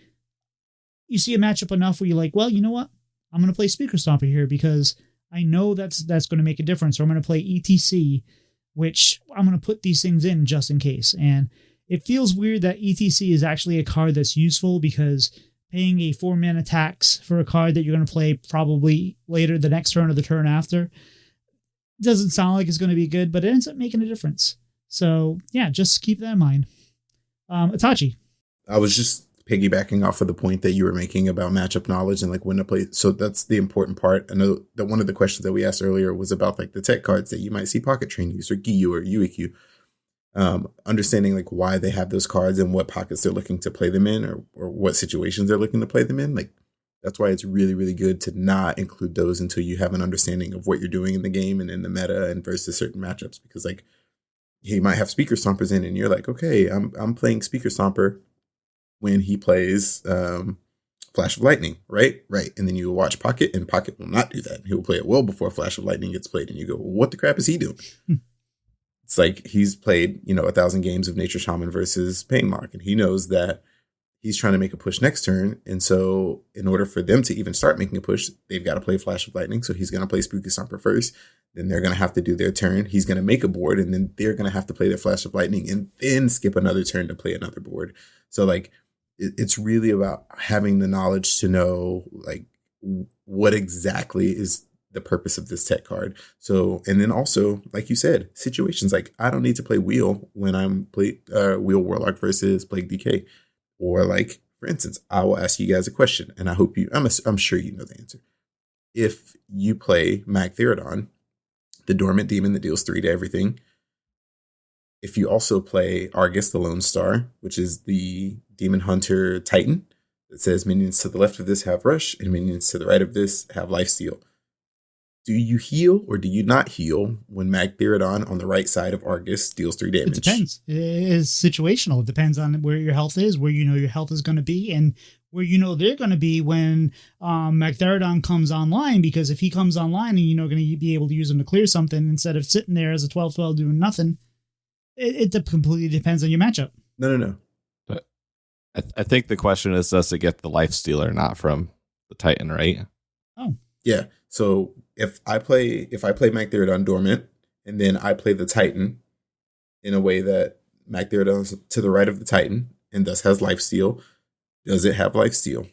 you see a matchup enough where you're like, well, you know what? I'm going to play Speaker Stomper here, because I know that's going to make a difference. Or I'm going to play ETC, which I'm going to put these things in just in case. And it feels weird that ETC is actually a card that's useful, because paying a 4-mana tax for a card that you're going to play probably later, the next turn or the turn after, doesn't sound like it's going to be good, but it ends up making a difference. So yeah, just keep that in mind. Itachi. I was just piggybacking off of the point that you were making about matchup knowledge and like when to play. So that's the important part. I know that one of the questions that we asked earlier was about like the tech cards that you might see Pocket Train use, or Giyu or UEQ. Understanding like why they have those cards and what pockets they're looking to play them in, or what situations they're looking to play them in. Like, that's why it's really, really good to not include those until you have an understanding of what you're doing in the game and in the meta and versus certain matchups. Because like, he might have Speaker Stompers in, and you're like, okay, I'm playing Speaker Stomper when he plays Flash of Lightning, right? Right. And then you watch Pocket, and Pocket will not do that. He will play it well before Flash of Lightning gets played, and you go, well, what the crap is he doing? It's like he's played, 1,000 games of Nature Shaman versus Painlock, and he knows that he's trying to make a push next turn. And so in order for them to even start making a push, they've got to play Flash of Lightning. So he's going to play Spooky Stomper first. Then they're going to have to do their turn. He's going to make a board, and then they're going to have to play their Flash of Lightning and then skip another turn to play another board. So like, it's really about having the knowledge to know like what exactly is the purpose of this tech card. So, and then also, like you said, situations like, I don't need to play Wheel when I'm Wheel Warlock versus Plague DK. Or like, for instance, I will ask you guys a question, and I hope I'm sure you know the answer. If you play Magtheridon, the dormant demon that deals 3 to everything, if you also play Argus, the Lone Star, which is the Demon Hunter Titan, that says minions to the left of this have Rush, and minions to the right of this have Lifesteal. Do you heal or do you not heal when Magtheridon on the right side of Argus deals 3 damage? It depends. It is situational. It depends on where your health is, where your health is going to be, and where they're going to be when Magtheridon comes online. Because if he comes online and going to be able to use him to clear something instead of sitting there as a 12-12 doing nothing, it completely depends on your matchup. No. But I think the question is, does it get the Lifesteal or not from the Titan, right? Oh. Yeah. So if I play Magtheridon Dormant, and then I play the Titan in a way that Magtheridon's to the right of the Titan and thus has Lifesteal, does it have Lifesteal?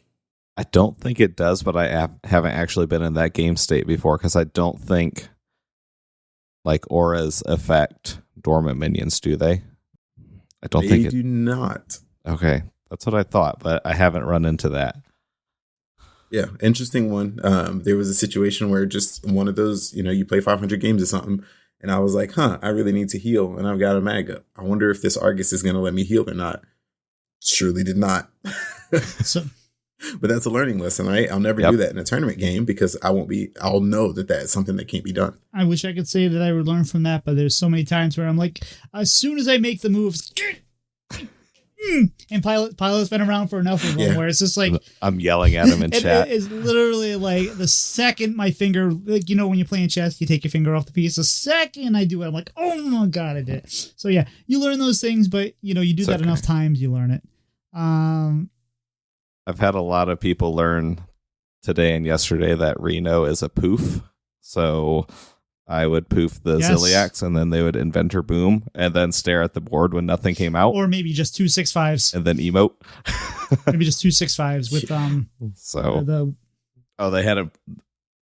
I don't think it does, but I haven't actually been in that game state before, because I don't think like auras affect dormant minions, do they? I don't They think it. do not. Okay, that's what I thought, but I haven't run into that. Yeah, interesting one. There was a situation where just one of those, you play 500 games or something, and I was like, I really need to heal, and I've got a mag up. I wonder if this Argus is going to let me heal or not. Surely did not. So, but that's a learning lesson, right? I'll never do that in a tournament game because I'll know that that's something that can't be done. I wish I could say that I would learn from that, but there's so many times where I'm like, as soon as I make the moves, and Pylet's been around for enough of them where it's just like I'm yelling at him in chat. It is literally like the second my finger, like, when you're playing chess, you take your finger off the piece. The second I do it, I'm like, oh my god, I did it. So yeah, you learn those things, but you do that enough times, you learn it. I've had a lot of people learn today and yesterday that Reno is a poof. So I would poof the Ziliax, and then they would inventor boom, and then stare at the board when nothing came out. Or maybe just 2 6/5s. And then emote. Maybe just 2 6/5s with they had a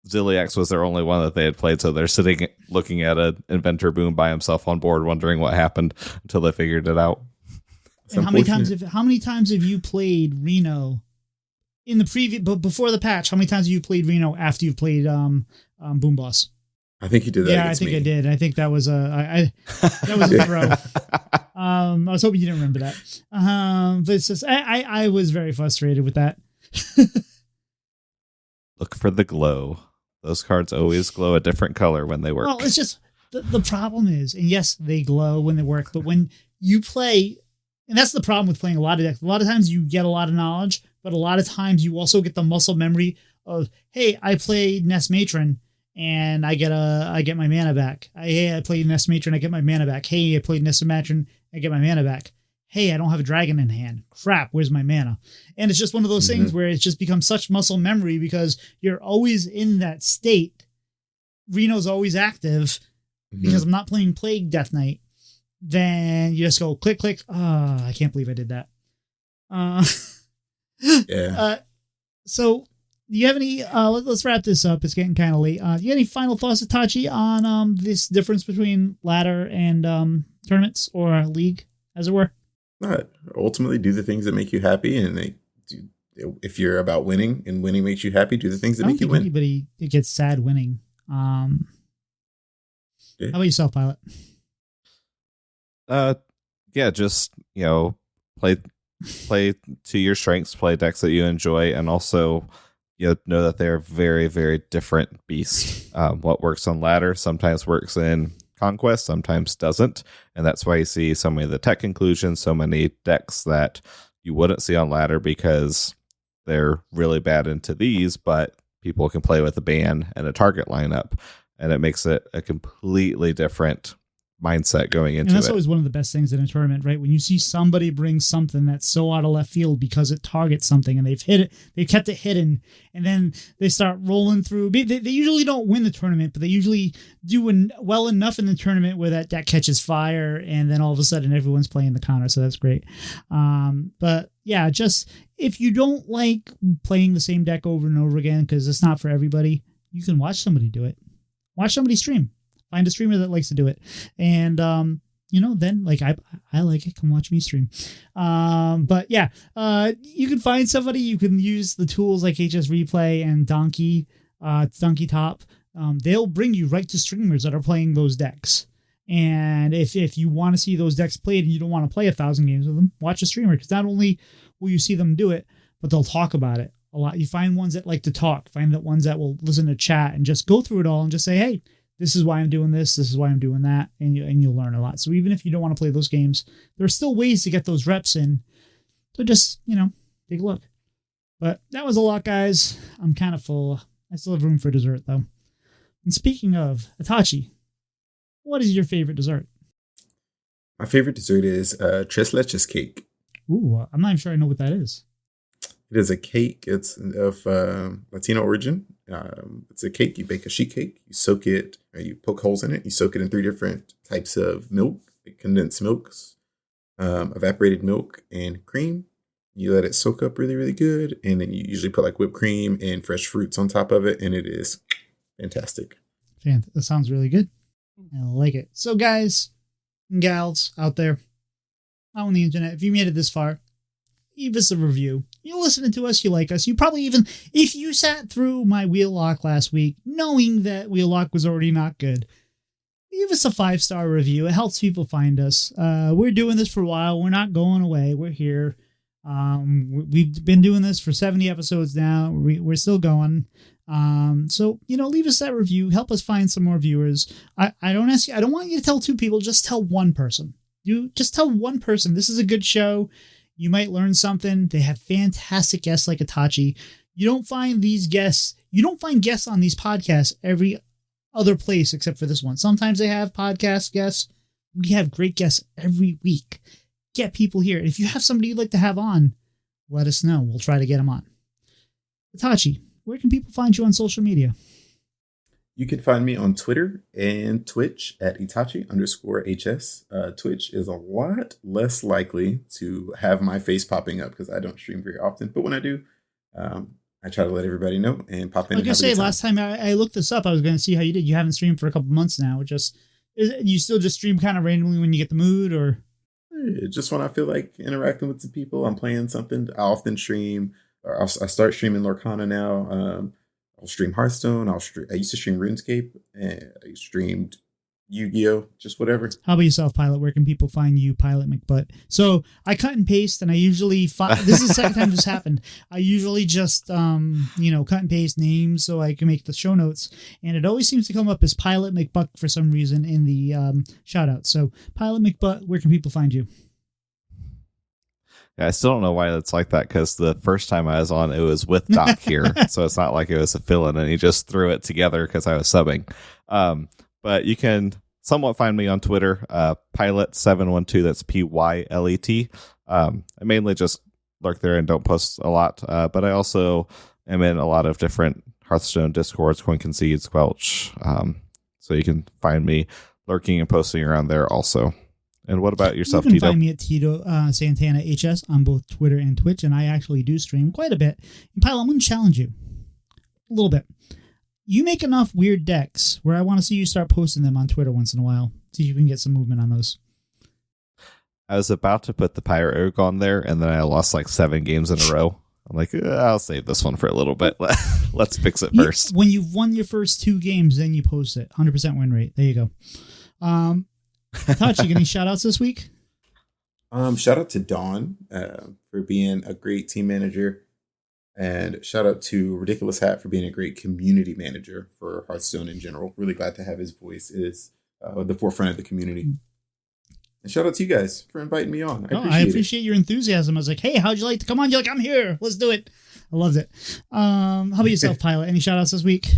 Ziliax was their only one that they had played, so they're sitting looking at an inventor boom by himself on board, wondering what happened until they figured it out. And how many times have you played Reno in the previous, but before the patch? How many times have you played Reno after you've played Boom Boss? I think you did that. Yeah, I think I did. I think that was a throw. I was hoping you didn't remember that. But it's just I was very frustrated with that. Look for the glow. Those cards always glow a different color when they work. Well, it's just the problem is, and yes, they glow when they work, but when you play, and that's the problem with playing a lot of decks. A lot of times you get a lot of knowledge, but a lot of times you also get the muscle memory of, hey, I played Nest Matron and I get my mana back. Hey, I played Nest Matron, I get my mana back. Hey, I played Nest Matron, I get my mana back. Hey, I don't have a dragon in hand. Crap, where's my mana? And it's just one of those things where it's just become such muscle memory because you're always in that state. Reno's always active because I'm not playing Plague Death Knight. Then you just go click, click. I can't believe I did that. So do you have any, let's wrap this up. It's getting kind of late. Do you have any final thoughts, Itachi, on this difference between ladder and tournaments or league, as it were? Ultimately, do the things that make you happy, and if you're about winning and winning makes you happy, do the things that make you win. Anybody gets sad winning. How about yourself, Pylet? Just play to your strengths, play decks that you enjoy, and also know that they're very, very different beasts. What works on ladder sometimes works in Conquest, sometimes doesn't, and that's why you see so many of the tech inclusions, so many decks that you wouldn't see on ladder because they're really bad into these, but people can play with a ban and a target lineup, and it makes it a completely different mindset going into it. And that's always one of the best things in a tournament, right? When you see somebody bring something that's so out of left field because it targets something and they've hit it, they've kept it hidden, and then they start rolling through. They usually don't win the tournament, but they usually do well enough in the tournament where that deck catches fire, and then all of a sudden everyone's playing the counter, so that's great. But yeah, just if you don't like playing the same deck over and over again because it's not for everybody, you can watch somebody do it. Watch somebody stream. Find a streamer that likes to do it. And, then like I like it. Come watch me stream. But yeah, you can find somebody, you can use the tools like HS Replay and Donkey Top. They'll bring you right to streamers that are playing those decks. And if you want to see those decks played and you don't want to play 1,000 games with them, watch a streamer, because not only will you see them do it, but they'll talk about it a lot. You find ones that like to talk, find the ones that will listen to chat and just go through it all and just say, hey, this is why I'm doing this. This is why I'm doing that. And you'll learn a lot. So even if you don't want to play those games, there are still ways to get those reps in. So just, take a look. But that was a lot, guys. I'm kind of full. I still have room for dessert, though. And speaking of, Itachi, what is your favorite dessert? My favorite dessert is tres leches cake. Ooh, I'm not even sure I know what that is. It is a cake. It's of Latino origin. It's a cake. You bake a sheet cake. You soak it. You poke holes in it. You soak it in 3 different types of milk, condensed milks, evaporated milk, and cream. You let it soak up really, really good. And then you usually put like whipped cream and fresh fruits on top of it. And it is fantastic. That sounds really good. I like it. So guys and gals out there, on the internet, if you made it this far, leave us a review. You're listening to us, you like us. You probably even, if you sat through my wheel lock last week, knowing that wheel lock was already not good, leave us a 5-star review. It helps people find us. We're doing this for a while. We're not going away. We're here. We've been doing this for 70 episodes now. We're still going. So, leave us that review. Help us find some more viewers. I don't want you to tell 2 people. Just tell one person. Just tell one person. This is a good show. You might learn something. They have fantastic guests like Itachi. You don't find guests on these podcasts every other place except for this one. Sometimes they have podcast guests. We have great guests every week. Get people here. If you have somebody you'd like to have on, let us know. We'll try to get them on. Itachi, where can people find you on social media? You can find me on Twitter and Twitch at Itachi_HS. Twitch is a lot less likely to have my face popping up because I don't stream very often. But when I do, I try to let everybody know and pop in. I was going to say, last time I looked this up, I was going to see how you did. You haven't streamed for a couple months now. You still just stream kind of randomly when you get the mood, or? Just when I feel like interacting with some people, I'm playing something. I often stream, or I start streaming Lorcana now. I'll stream Hearthstone. I used to stream RuneScape, and I streamed Yu-Gi-Oh, just whatever. How about yourself, Pylet? Where can people find you, Pylet McButt? So I cut and paste, and I usually this is the second time this happened. I usually just cut and paste names so I can make the show notes, and it always seems to come up as Pylet McButt for some reason in the shout out. So Pylet McButt, where can people find you? Yeah, I still don't know why it's like that, because the first time I was on, it was with Doc here. So it's not like it was a fill-in, and he just threw it together because I was subbing. But you can somewhat find me on Twitter, Pylet712, that's Pylet. I mainly just lurk there and don't post a lot, but I also am in a lot of different Hearthstone Discords, Coin Concede, Squelch. So you can find me lurking and posting around there also. And what about yourself, Tito? You can find me at Tito Santana HS on both Twitter and Twitch, and I actually do stream quite a bit. And Pylet, I'm going to challenge you a little bit. You make enough weird decks where I want to see you start posting them on Twitter once in a while. See if you can get some movement on those. I was about to put the Pyro Erg on there, and then I lost like 7 games in a row. I'm like, I'll save this one for a little bit. Let's fix it first. When you've won your first 2 games, then you post it. 100% win rate. There you go. Touch, you got any shout outs this week? Shout out to Dawn for being a great team manager. And shout out to Ridiculous Hat for being a great community manager for Hearthstone in general. Really glad to have his voice is the forefront of the community. And shout out to you guys for inviting me on. I appreciate your enthusiasm. I was like, hey, how'd you like to come on? You're like, I'm here. Let's do it. I loved it. How about yourself, Pylet? Any shout outs this week?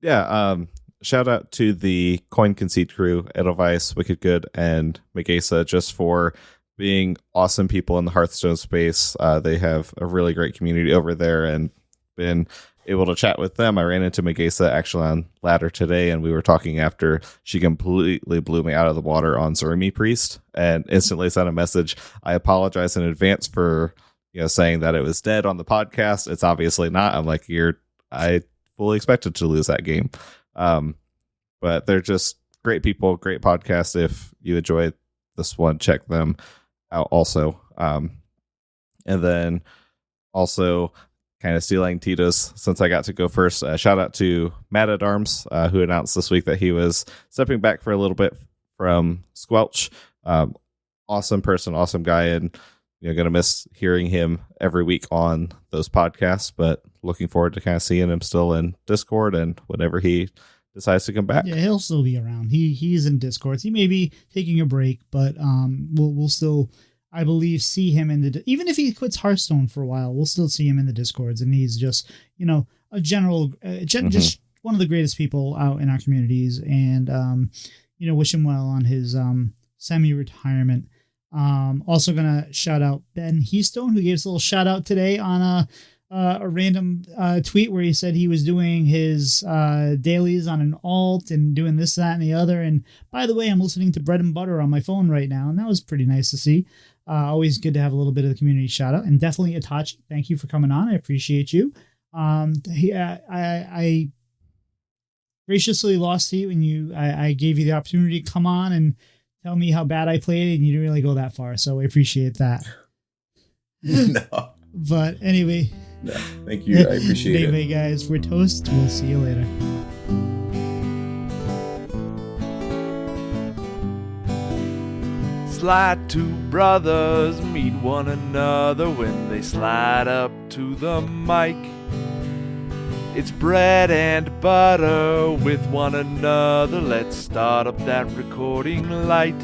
Yeah. Shout out to the Coin Conceit crew, Edelweiss, Wicked Good, and Megasa, just for being awesome people in the Hearthstone space. They have a really great community over there, and been able to chat with them. I ran into Megasa actually on ladder today, and we were talking after she completely blew me out of the water on Zerumi Priest, and instantly sent a message. I apologize in advance for saying that it was dead on the podcast. It's obviously not. I'm like, I fully expected to lose that game. But they're just great people, great podcast. If you enjoyed this one, check them out also. And then also kind of stealing Tito's, since I got to go first, shout out to Matt at Arms, who announced this week that he was stepping back for a little bit from Squelch. Awesome person, awesome guy, and gonna miss hearing him every week on those podcasts, but looking forward to kind of seeing him still in Discord and whenever he decides to come back. Yeah, he'll still be around. He's in Discord. He may be taking a break, but we'll still, I believe, see him in the, even if he quits Hearthstone for a while, we'll still see him in the Discords, and he's just a general just one of the greatest people out in our communities, and wish him well on his semi-retirement. Also gonna shout out Ben Heastone, who gave us a little shout out today on a random tweet where he said he was doing his dailies on an alt and doing this, that, and the other. And by the way, I'm listening to Bread and Butter on my phone right now, and that was pretty nice to see. Always good to have a little bit of the community shout out, and definitely Itachi, thank you for coming on. I appreciate you. I graciously lost to you, and I gave you the opportunity to come on and tell me how bad I played, and you didn't really go that far. So I appreciate that. No. But anyway. No, thank you. I appreciate it. Anyway, guys, we're toast. We'll see you later. Slide two brothers meet one another when they slide up to the mic. It's bread and butter with one another. Let's start up that recording light.